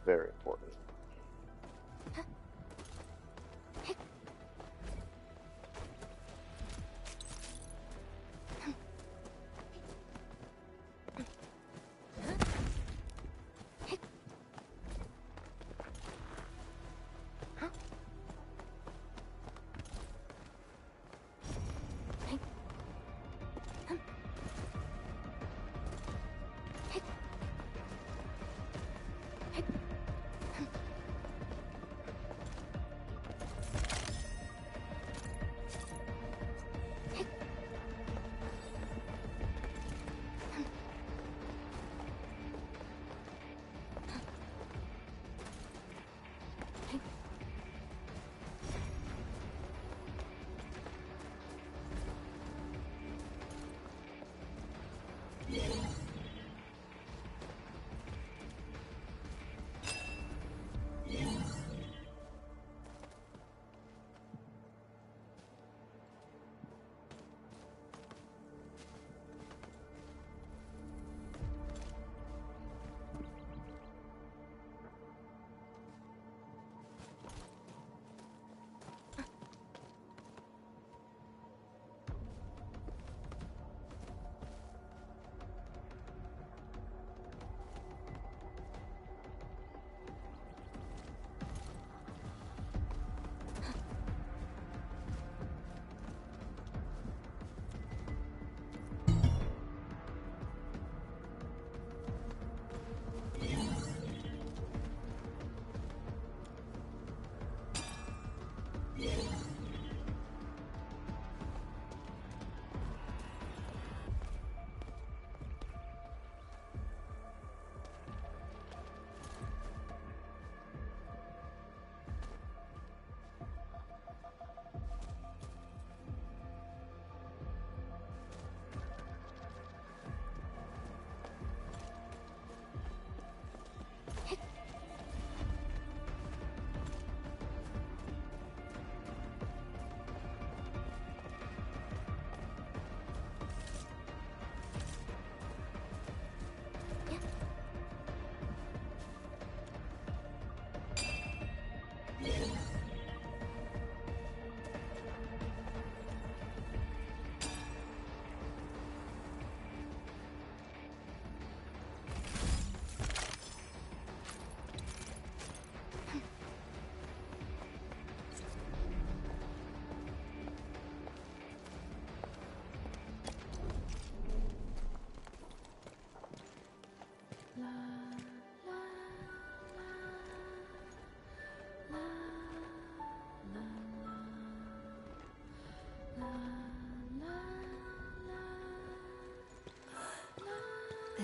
Very important.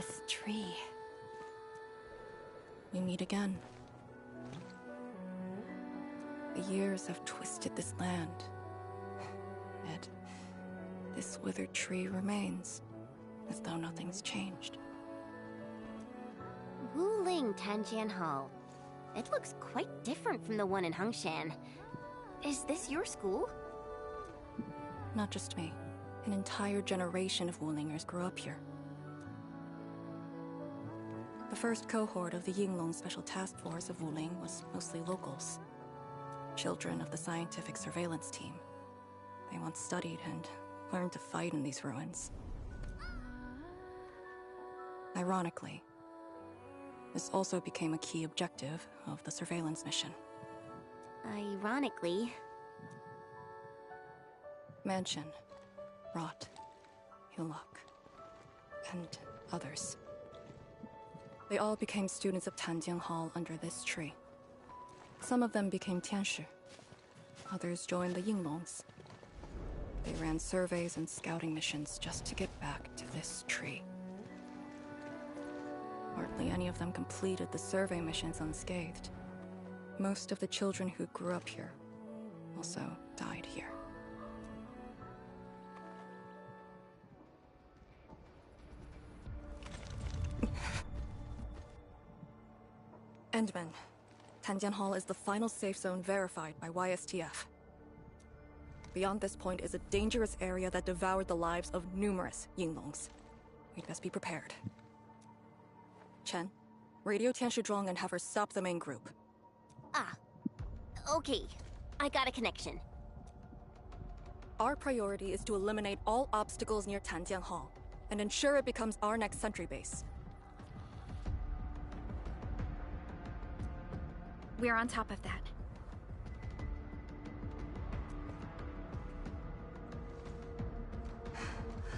this tree. We meet again. The years have twisted this land. Yet, this withered tree remains, as though nothing's changed. Wuling Tanjian Hall. It looks quite different from the one in Hungshan. Is this your school? Not just me. An entire generation of Wulingers grew up here. The first cohort of the Yinglong Special Task Force of Wuling was mostly locals. Children of the scientific surveillance team. They once studied and learned to fight in these ruins. Ironically, this also became a key objective of the surveillance mission. Ironically? Mansion, Rot, Hillock, and others. They all became students of Tanjiang Hall under this tree. Some of them became Tianshi. Others joined the Yinglongs. They ran surveys and scouting missions just to get back to this tree. Hardly any of them completed the survey missions unscathed. Most of the children who grew up here also died here. Endman, Tanjian Hall is the final safe zone verified by YSTF. Beyond this point is a dangerous area that devoured the lives of numerous Yinglongs. We'd best be prepared. Chen, radio Tianshi Zhuang and have her stop the main group. Ah. Okay. I got a connection. Our priority is to eliminate all obstacles near Tanjian Hall, and ensure it becomes our next sentry base. We're on top of that.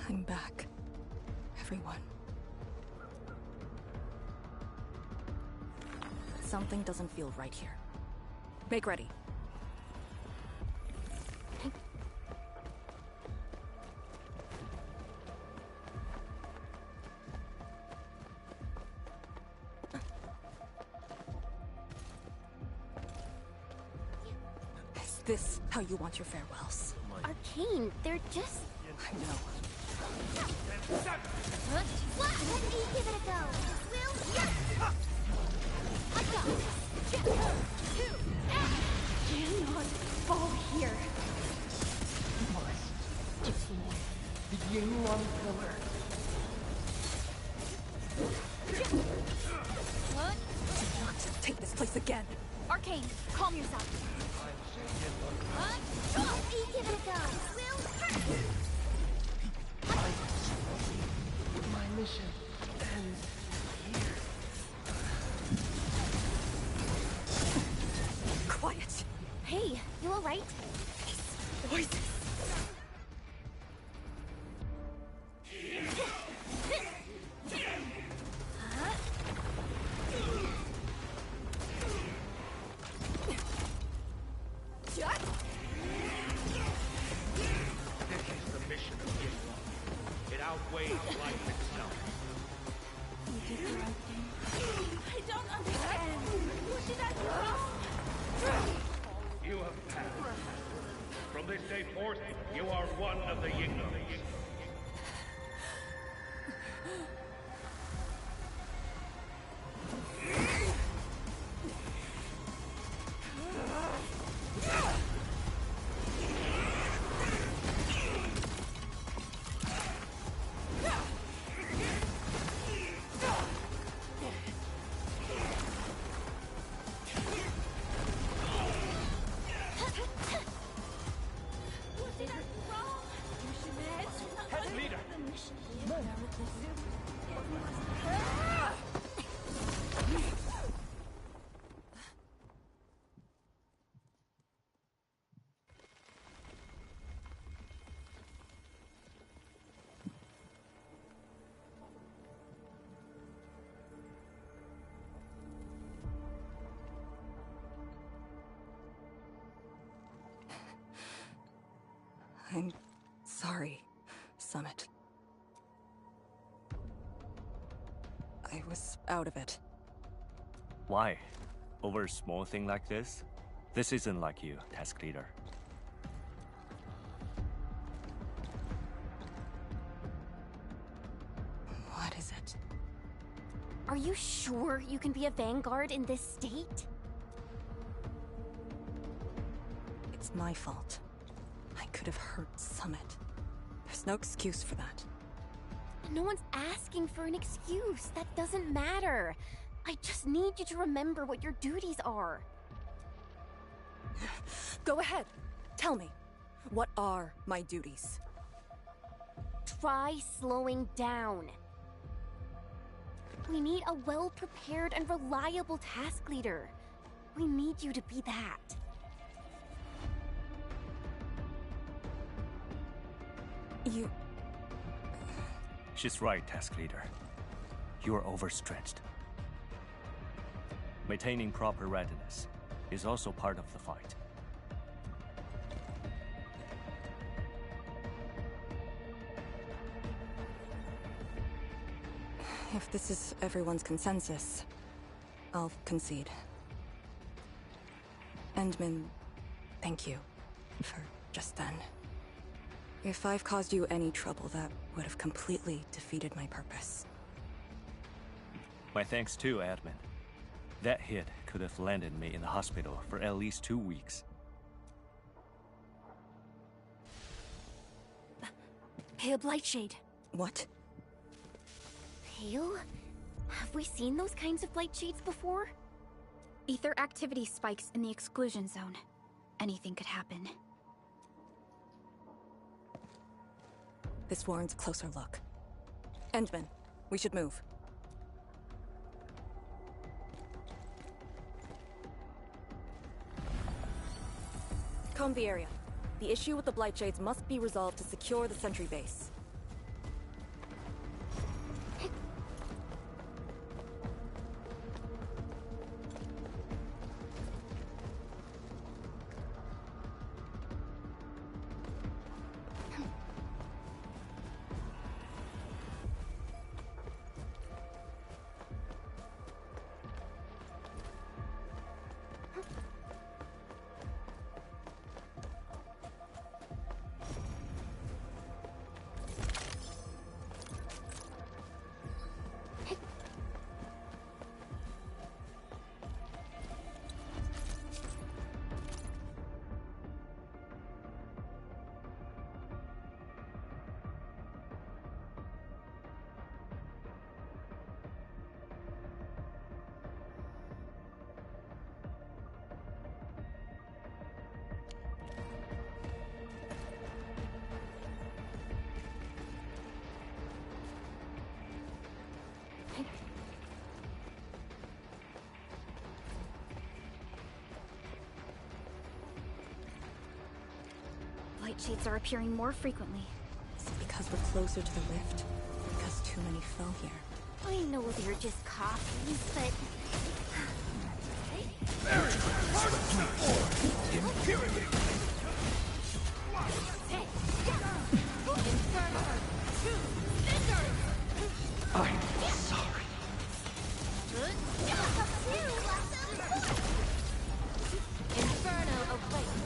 I'm back. Everyone. Something doesn't feel right here. Make ready. Is this how you want your farewells? Arcane, they're just... I know. What? Let me give it a go. Will, yes! I got this. 2, cannot fall here. Must destroy the Yinglong pillar. What? Do not take this place again. Arcane, calm yourself. Let me give it a go. Will, My mission ends here. Quiet. Hey, you alright? Voices. I'm sorry, Summit. I was out of it. Why? Over a small thing like this? This isn't like you, task leader. What is it? Are you sure you can be a vanguard in this state? It's my fault. I could have hurt Summit. There's no excuse for that. No one's asking for an excuse. That doesn't matter. I just need you to remember what your duties are. Go ahead. Tell me. What are my duties? Try slowing down. We need a well-prepared and reliable task leader. We need you to be that. You... She's right, task leader. You are overstretched. Maintaining proper readiness is also part of the fight. If this is everyone's consensus, I'll concede. Endman, thank you for just then. If I've caused you any trouble, that would have completely defeated my purpose. My thanks too, admin. That hit could have landed me in the hospital for at least 2 weeks. Pale Blightshade. What? Pale? Have we seen those kinds of blight shades before? Ether activity spikes in the exclusion zone. Anything could happen. This warrants a closer look. Endman, we should move. Comb the area. The issue with the Blightshades must be resolved to secure the sentry base. Blight shades are appearing more frequently. Is it because we're closer to the rift? Because too many fell here? I know they're just copies, but... I'm sorry. Inferno awaits.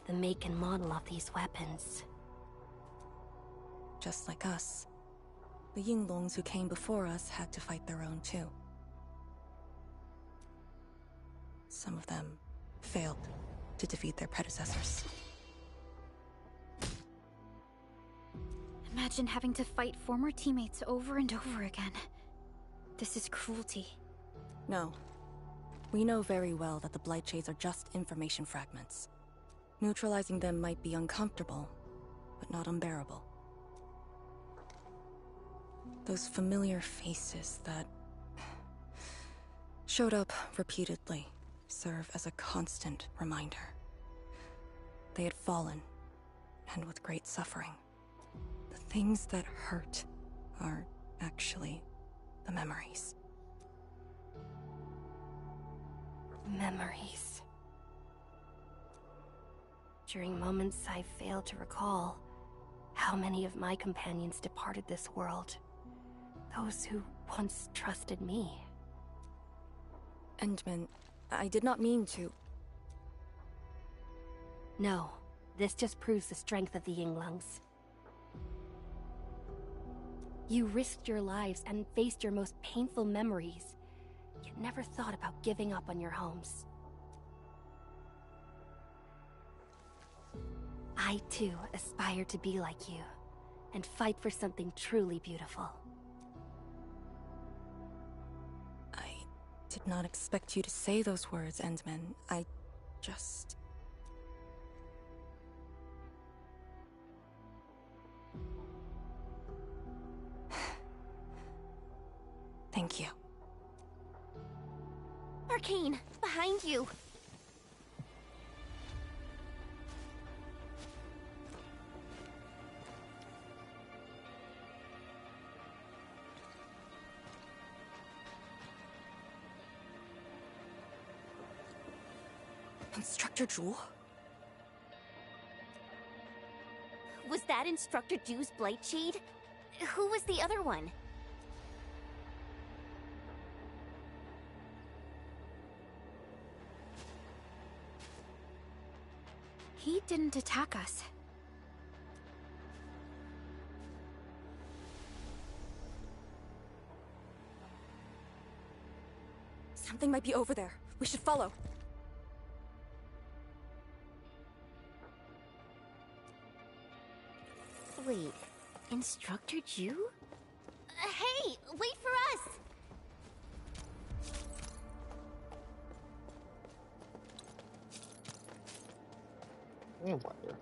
The make and model of these weapons. Just like us. The Yinglongs who came before us had to fight their own too. Some of them failed to defeat their predecessors. Imagine having to fight former teammates over and over again. This is cruelty. No. We know very well that the Blightshades are just information fragments. Neutralizing them might be uncomfortable, but not unbearable. Those familiar faces that showed up repeatedly serve as a constant reminder. They had fallen, and with great suffering. The things that hurt are actually the memories. Memories. During moments I failed to recall, how many of my companions departed this world. Those who once trusted me. Endman, I did not mean to. No, this just proves the strength of the Yinglungs. You risked your lives and faced your most painful memories, yet never thought about giving up on your homes. I too aspire to be like you, and fight for something truly beautiful. I did not expect you to say those words, Endman. I just... Thank you. Arcane, behind you. Instructor Jewel? Was that Instructor Jew's Blightshade? Who was the other one? He didn't attack us. Something might be over there. We should follow. Wait, Instructor Jew? Hey, wait for us! I wonder.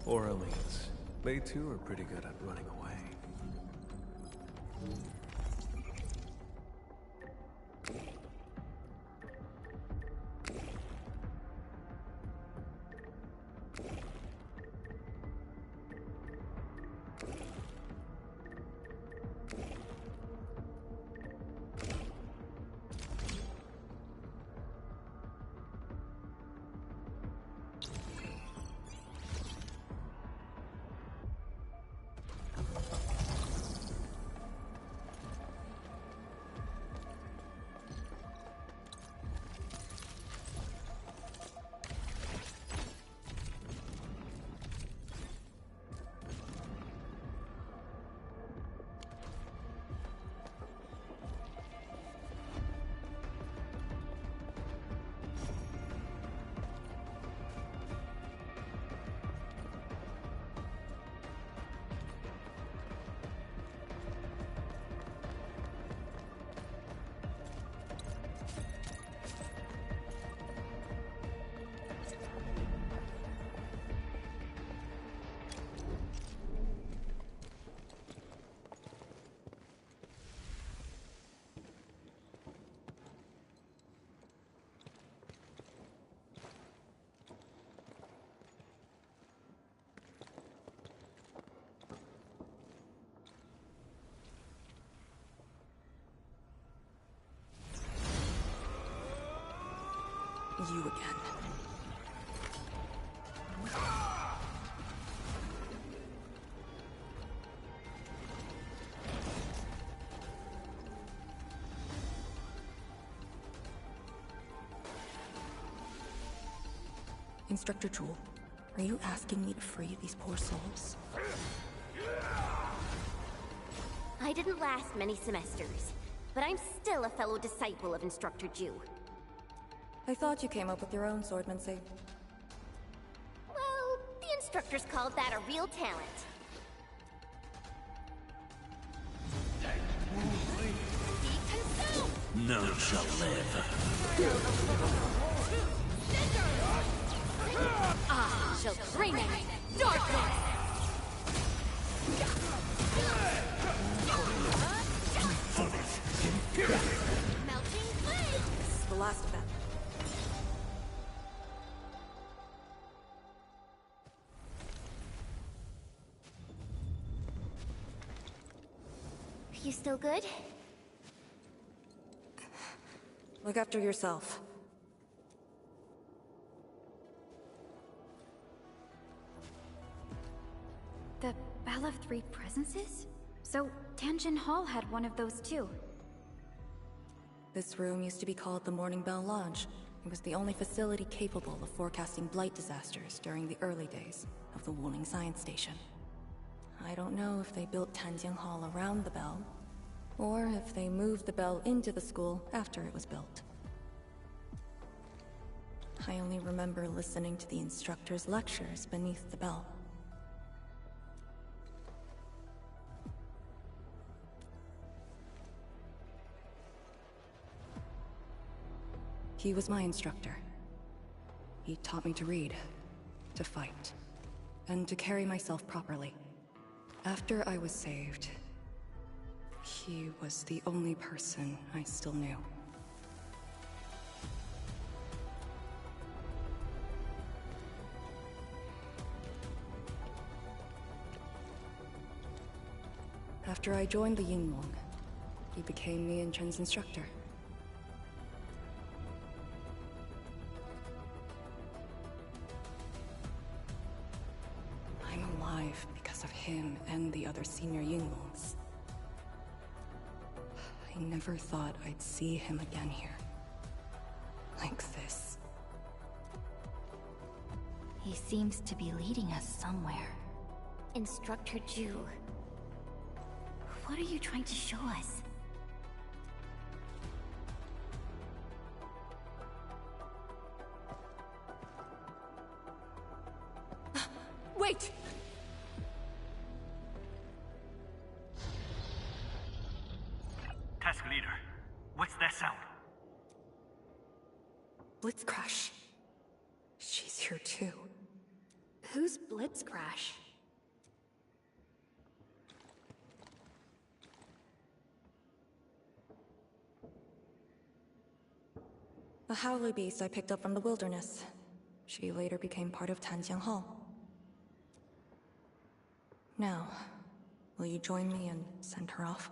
Orleans. They too are pretty good at running away. You again. Instructor Jewel, are you asking me to free these poor souls? I didn't last many semesters, but I'm still a fellow disciple of Instructor Jew. I thought you came up with your own swordmancy. Well, the instructors called that a real talent. None shall live. I shall bring in darkness! Melting flame! This is the last of them. still good? Look after yourself. The Bell of Three Presences? So, Tanjin Hall had one of those too. This room used to be called the Morning Bell Lodge. It was the only facility capable of forecasting blight disasters during the early days of the Wuling Science Station. I don't know if they built Tanjin Hall around the bell, or if they moved the bell into the school after it was built. I only remember listening to the instructor's lectures beneath the bell. He was my instructor. He taught me to read, to fight, and to carry myself properly. After I was saved, he was the only person I still knew. After I joined the Yinglong, he became me and Chen's instructor. I'm alive because of him and the other senior Yinglongs. I never thought I'd see him again here. Like this. He seems to be leading us somewhere. Instructor Ju. What are you trying to show us? Wait! Task leader, what's that sound? Blitzcrash. She's here too. Who's Blitzcrash? A howler beast I picked up from the wilderness. She later became part of Tanjiang Hall. Now, will you join me and send her off?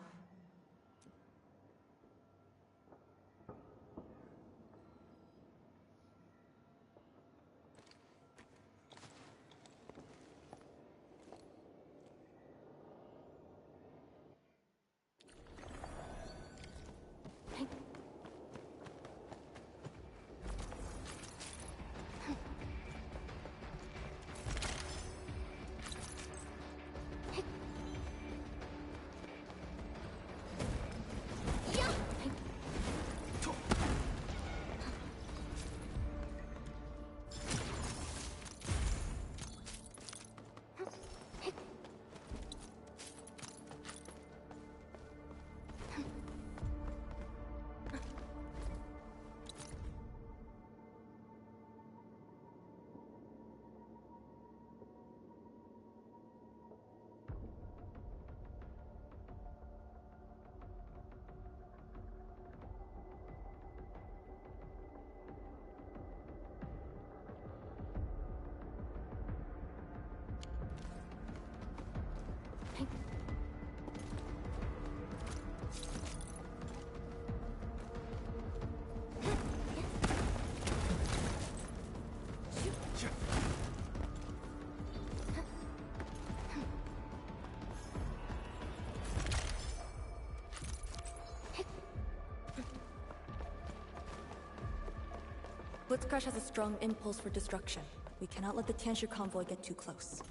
Blitzcrash has a strong impulse for destruction. We cannot let the Tianshu convoy get too close.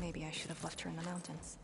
Maybe I should have left her in the mountains.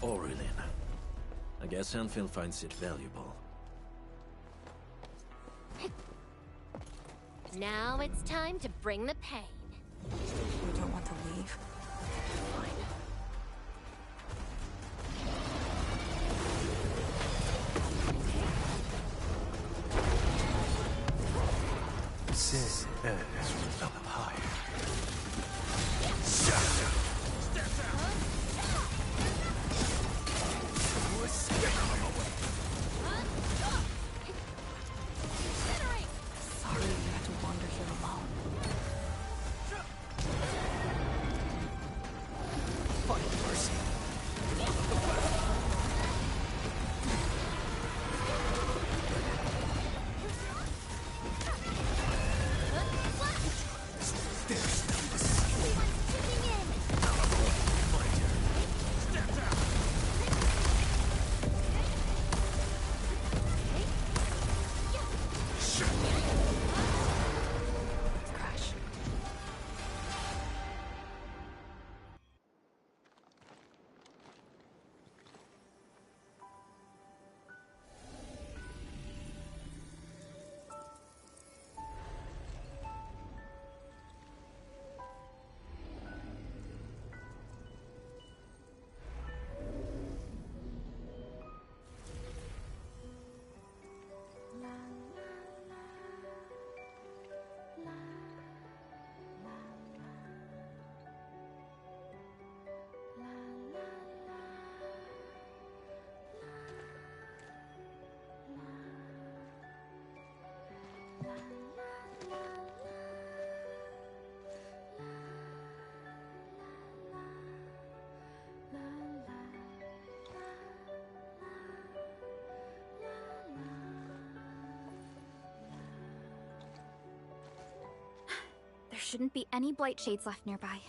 Aurelin. I guess Anfield finds it valuable. Now it's time to bring the pain. You don't want to leave? Fine. Sin N.E.Z will up higher. Sorry you had to wander here alone. Find mercy. There's no Crash. There shouldn't be any blight shades left nearby.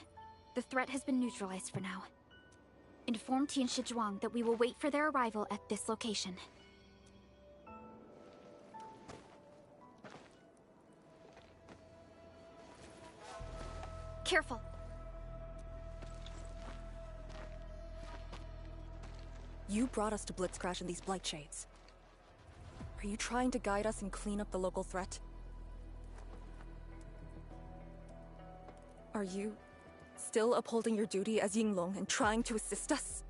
The threat has been neutralized for now. Inform Tian Shizhuang that we will wait for their arrival at this location. Careful. You brought us to Blitzcrash in these blight shades. Are you trying to guide us and clean up the local threat? Are you still upholding your duty as Yinglong and trying to assist us?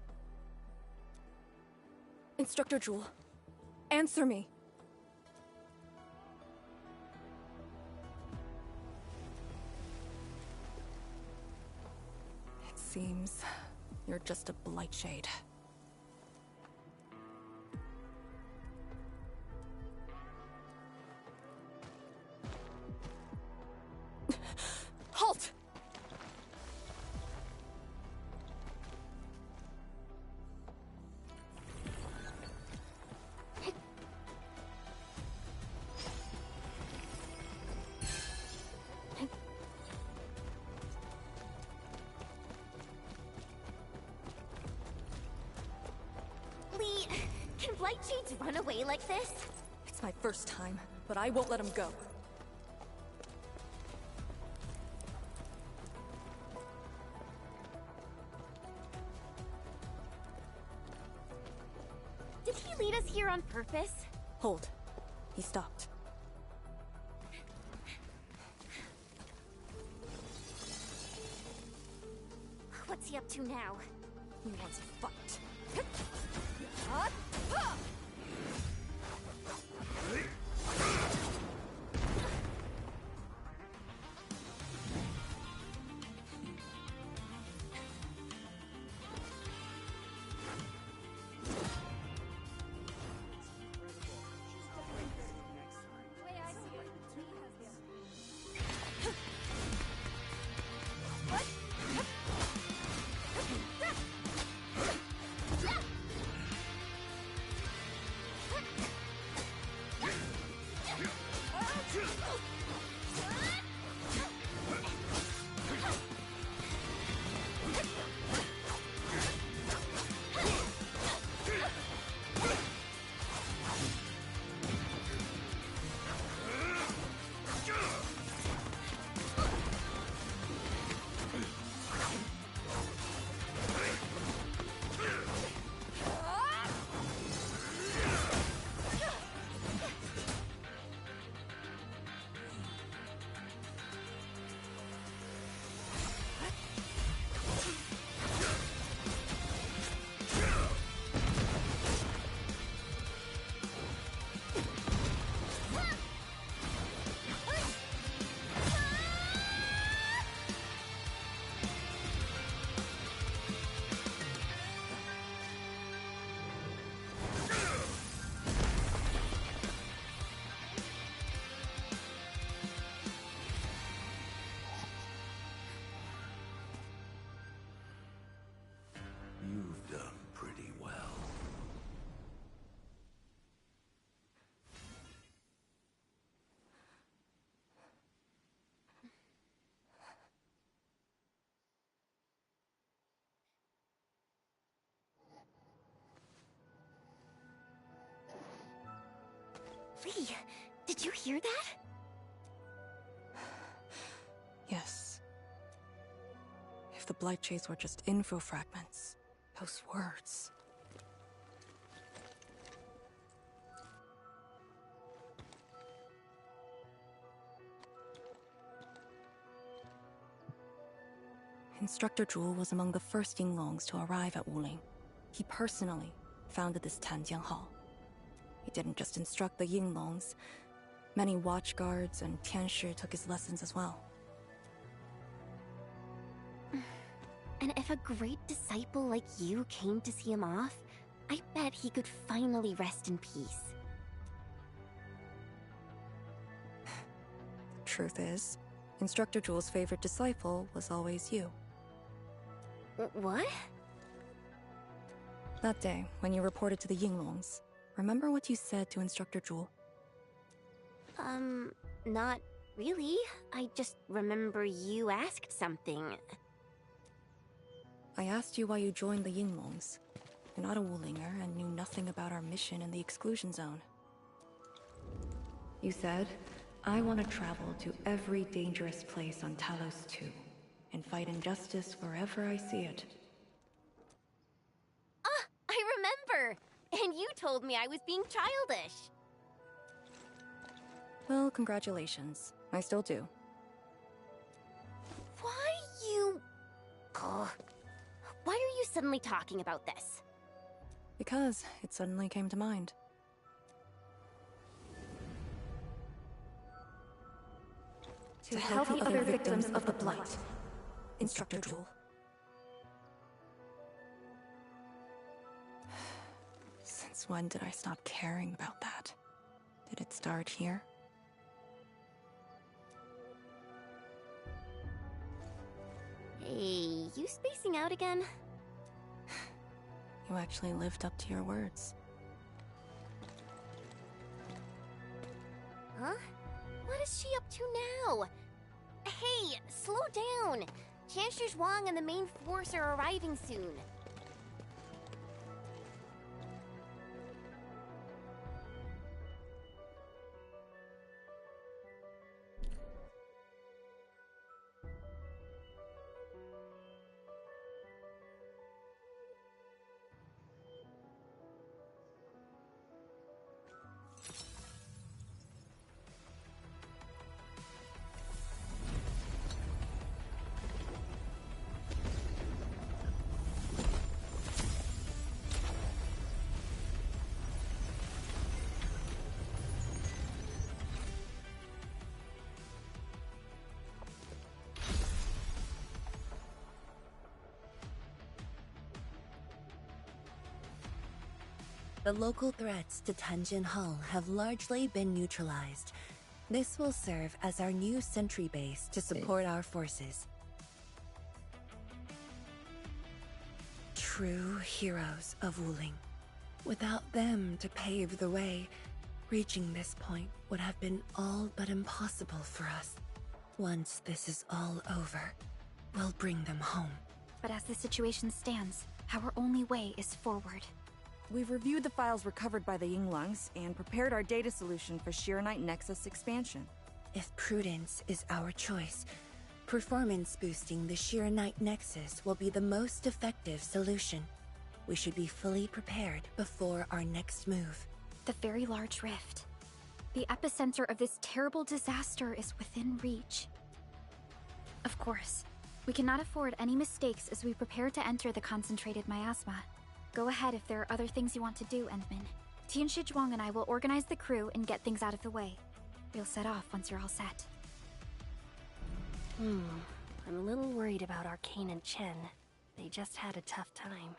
Instructor Jewel, answer me! It seems you're just a blight shade. Halt! Lee, can blight shades run away like this? It's my first time, but I won't let him go. Did he lead us here on purpose? Hold. He stopped. What's he up to now? He wants a fight. did you hear that? Yes. If the Blight Shades were just info fragments, those words. Instructor Zhu was among the first Yinglongs to arrive at Wuling. He personally founded this Tanjian Hall. He didn't just instruct the Yinglongs. Many watchguards and Tianshi took his lessons as well. And if a great disciple like you came to see him off, I bet he could finally rest in peace. Truth is, Instructor Zhu's favorite disciple was always you. What? That day, when you reported to the Yinglongs, remember what you said to Instructor Zhu? Not really. I just remember you asked something. I asked you why you joined the Yinglongs. You're not a Wulinger and knew nothing about our mission in the exclusion zone. You said, I want to travel to every dangerous place on Talos 2 and fight injustice wherever I see it. Ah, I remember! And you told me I was being childish. Well, congratulations. I still do. Why you... Ugh. Why are you suddenly talking about this? Because it suddenly came to mind. To help the other victims of the Blight. Instructor Zhu. Since when did I stop caring about that? Did it start here? Hey, you spacing out again? You actually lived up to your words. Huh? What is she up to now? Hey, slow down! Chancellor Zhuang and the main force are arriving soon. The local threats to Tanjin Hall have largely been neutralized. This will serve as our new sentry base to support our forces. True heroes of Wuling. Without them to pave the way, reaching this point would have been all but impossible for us. Once this is all over, we'll bring them home. But as the situation stands, our only way is forward. We've reviewed the files recovered by the Yinglongs and prepared our data solution for Shiranite Nexus expansion. If prudence is our choice, performance boosting the Shiranite Nexus will be the most effective solution. We should be fully prepared before our next move. The very large rift. The epicenter of this terrible disaster is within reach. Of course, we cannot afford any mistakes as we prepare to enter the concentrated miasma. Go ahead if there are other things you want to do, N.E.Z. Tianshi Zhuang and I will organize the crew and get things out of the way. We'll set off once you're all set. I'm a little worried about Arcane and Chen. They just had a tough time.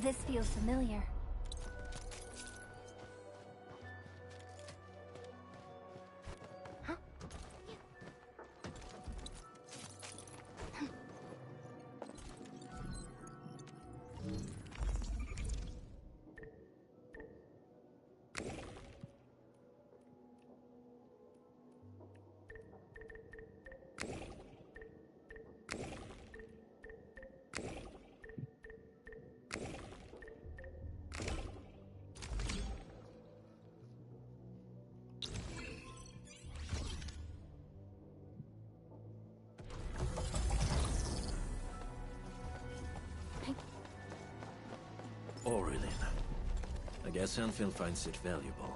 This feels familiar. Aurelin. I guess Anfield finds it valuable.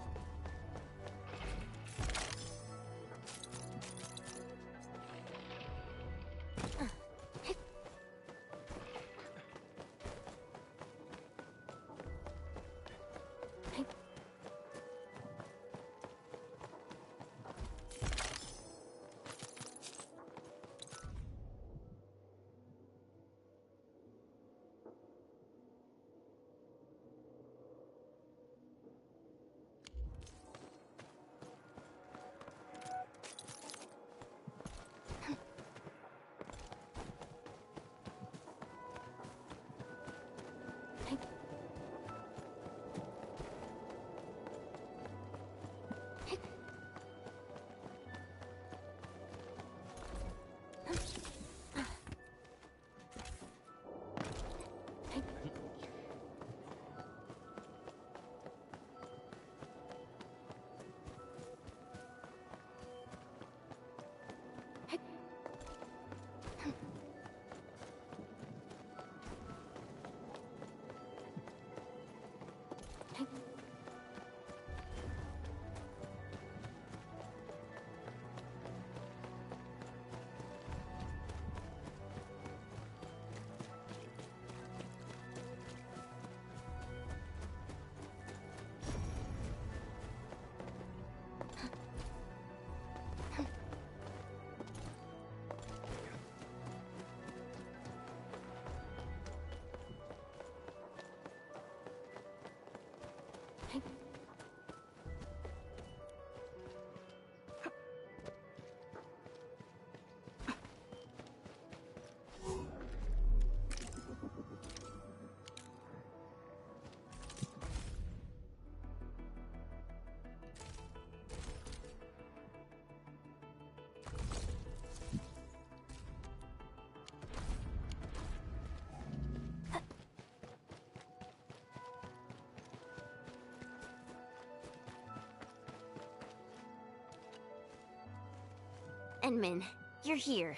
N.E.Z, you're here.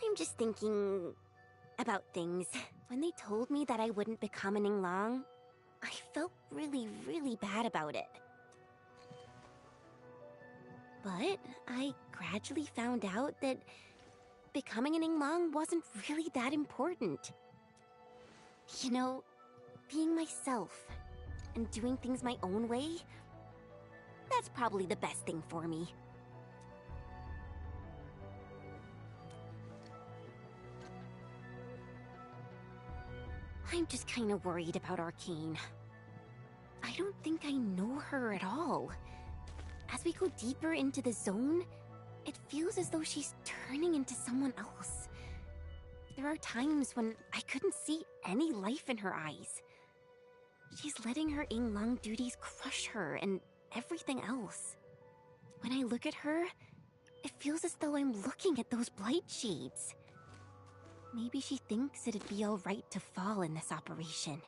I'm just thinking about things. When they told me that I wouldn't become an Yingling, I felt really, really bad about it. But I gradually found out that becoming an Yingling wasn't really that important. You know, being myself and doing things my own way, that's probably the best thing for me. I'm just kind of worried about Arcane. I don't think I know her at all. As we go deeper into the zone, it feels as though she's turning into someone else. There are times when I couldn't see any life in her eyes. She's letting her Yingling duties crush her and everything else. When I look at her, it feels as though I'm looking at those blight shades. Maybe she thinks it'd be alright to fall in this operation.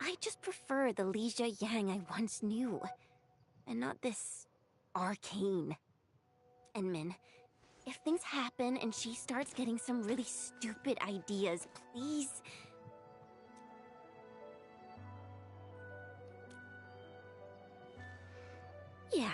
I just prefer the Lizha Yang I once knew, and not this Arcane. And Min, if things happen and she starts getting some really stupid ideas, please... Yeah.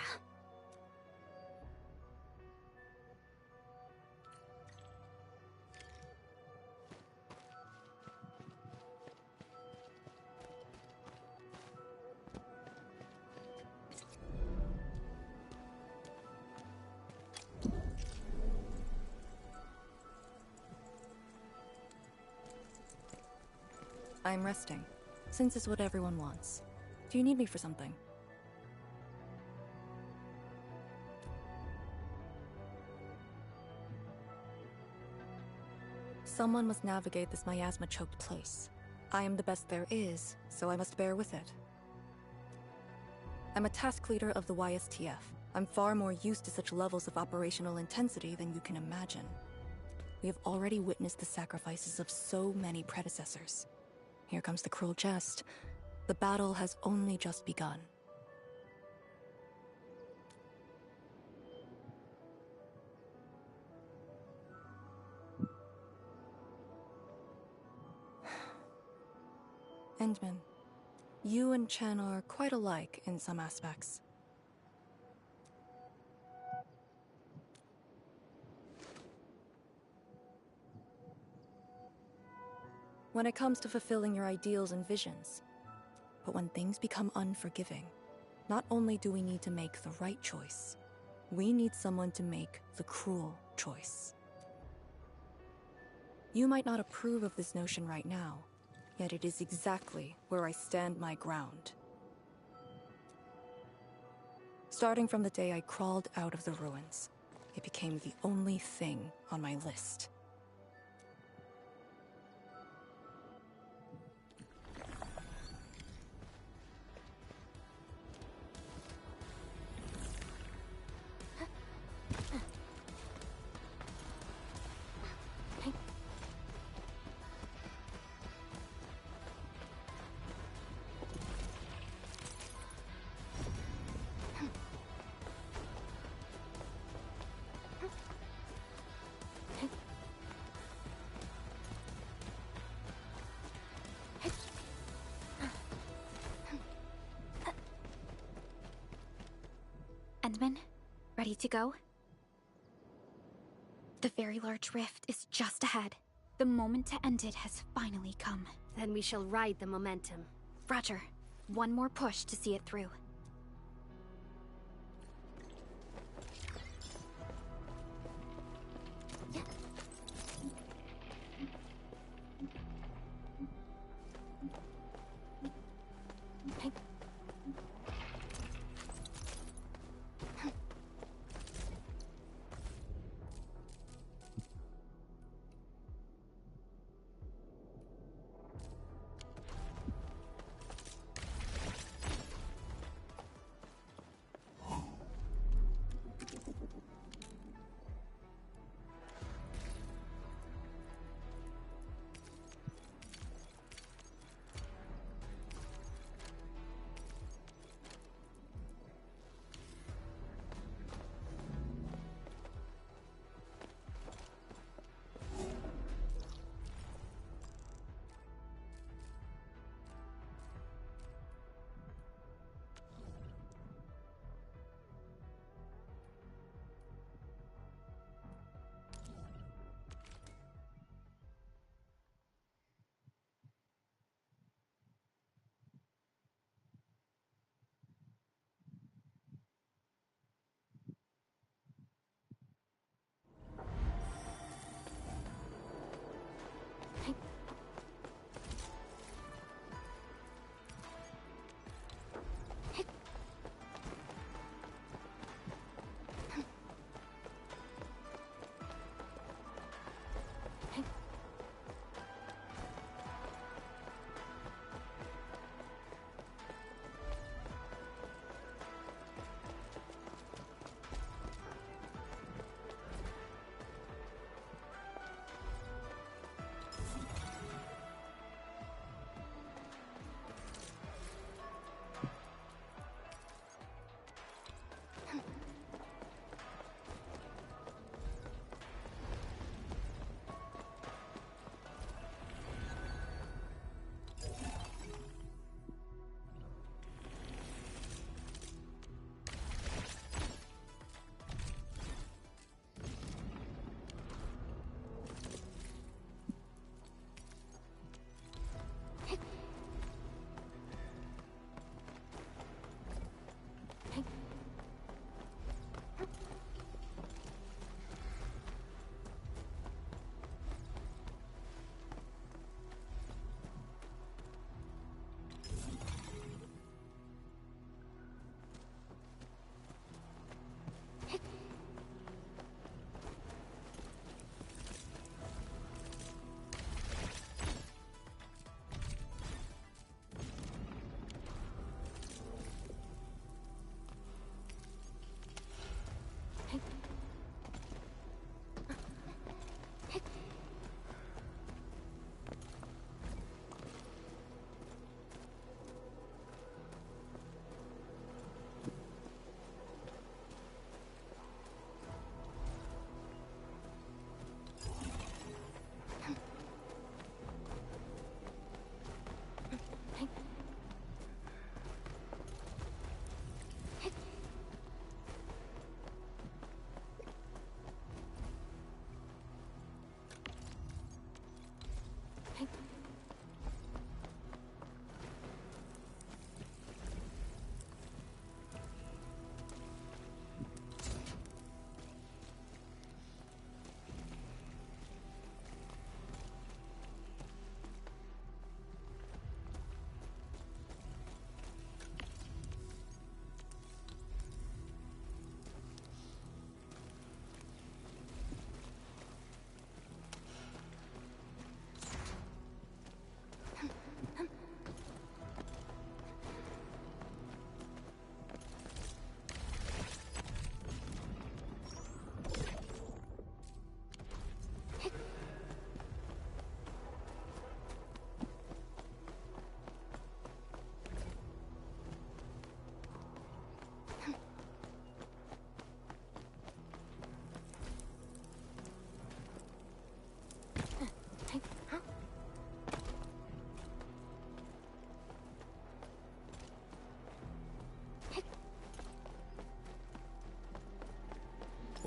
I'm resting, since it's what everyone wants. Do you need me for something? Someone must navigate this miasma-choked place. I am the best there is, so I must bear with it. I'm a task leader of the YSTF. I'm far more used to such levels of operational intensity than you can imagine. We have already witnessed the sacrifices of so many predecessors. Here comes the cruel jest. The battle has only just begun. Endman, you and Chen are quite alike in some aspects. When it comes to fulfilling your ideals and visions. But when things become unforgiving, not only do we need to make the right choice, we need someone to make the cruel choice. You might not approve of this notion right now, yet it is exactly where I stand my ground. Starting from the day I crawled out of the ruins, it became the only thing on my list. Endman, ready to go? The very large rift is just ahead. The moment to end it has finally come. Then we shall ride the momentum. Roger. One more push to see it through.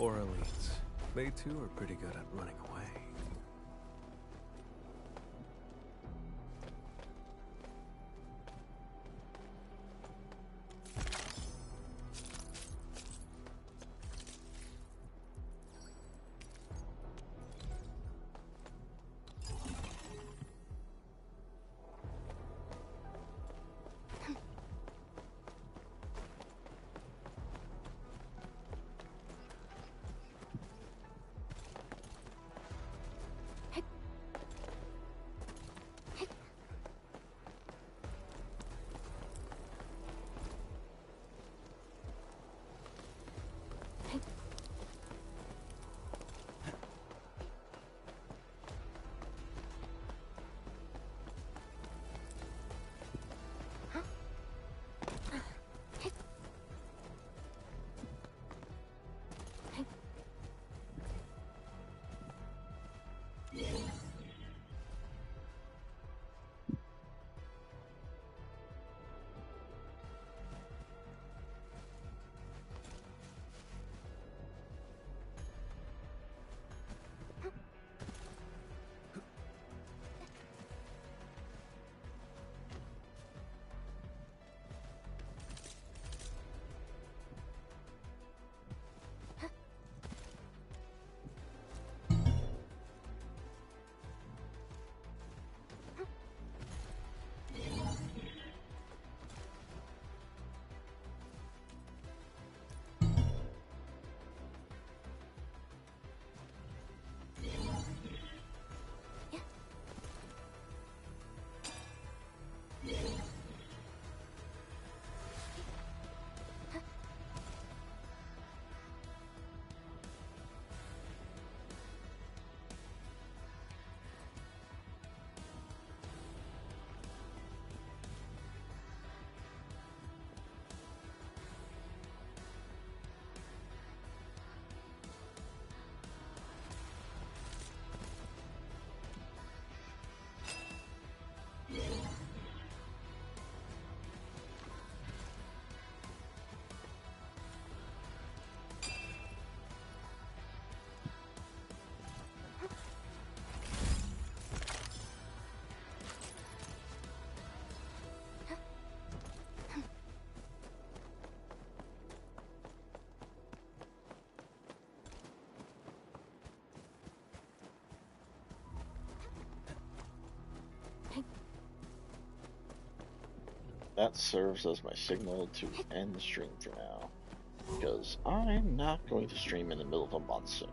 Or elites. They too are pretty good at running away. That serves as my signal to end the stream for now, because I'm not going to stream in the middle of a monsoon.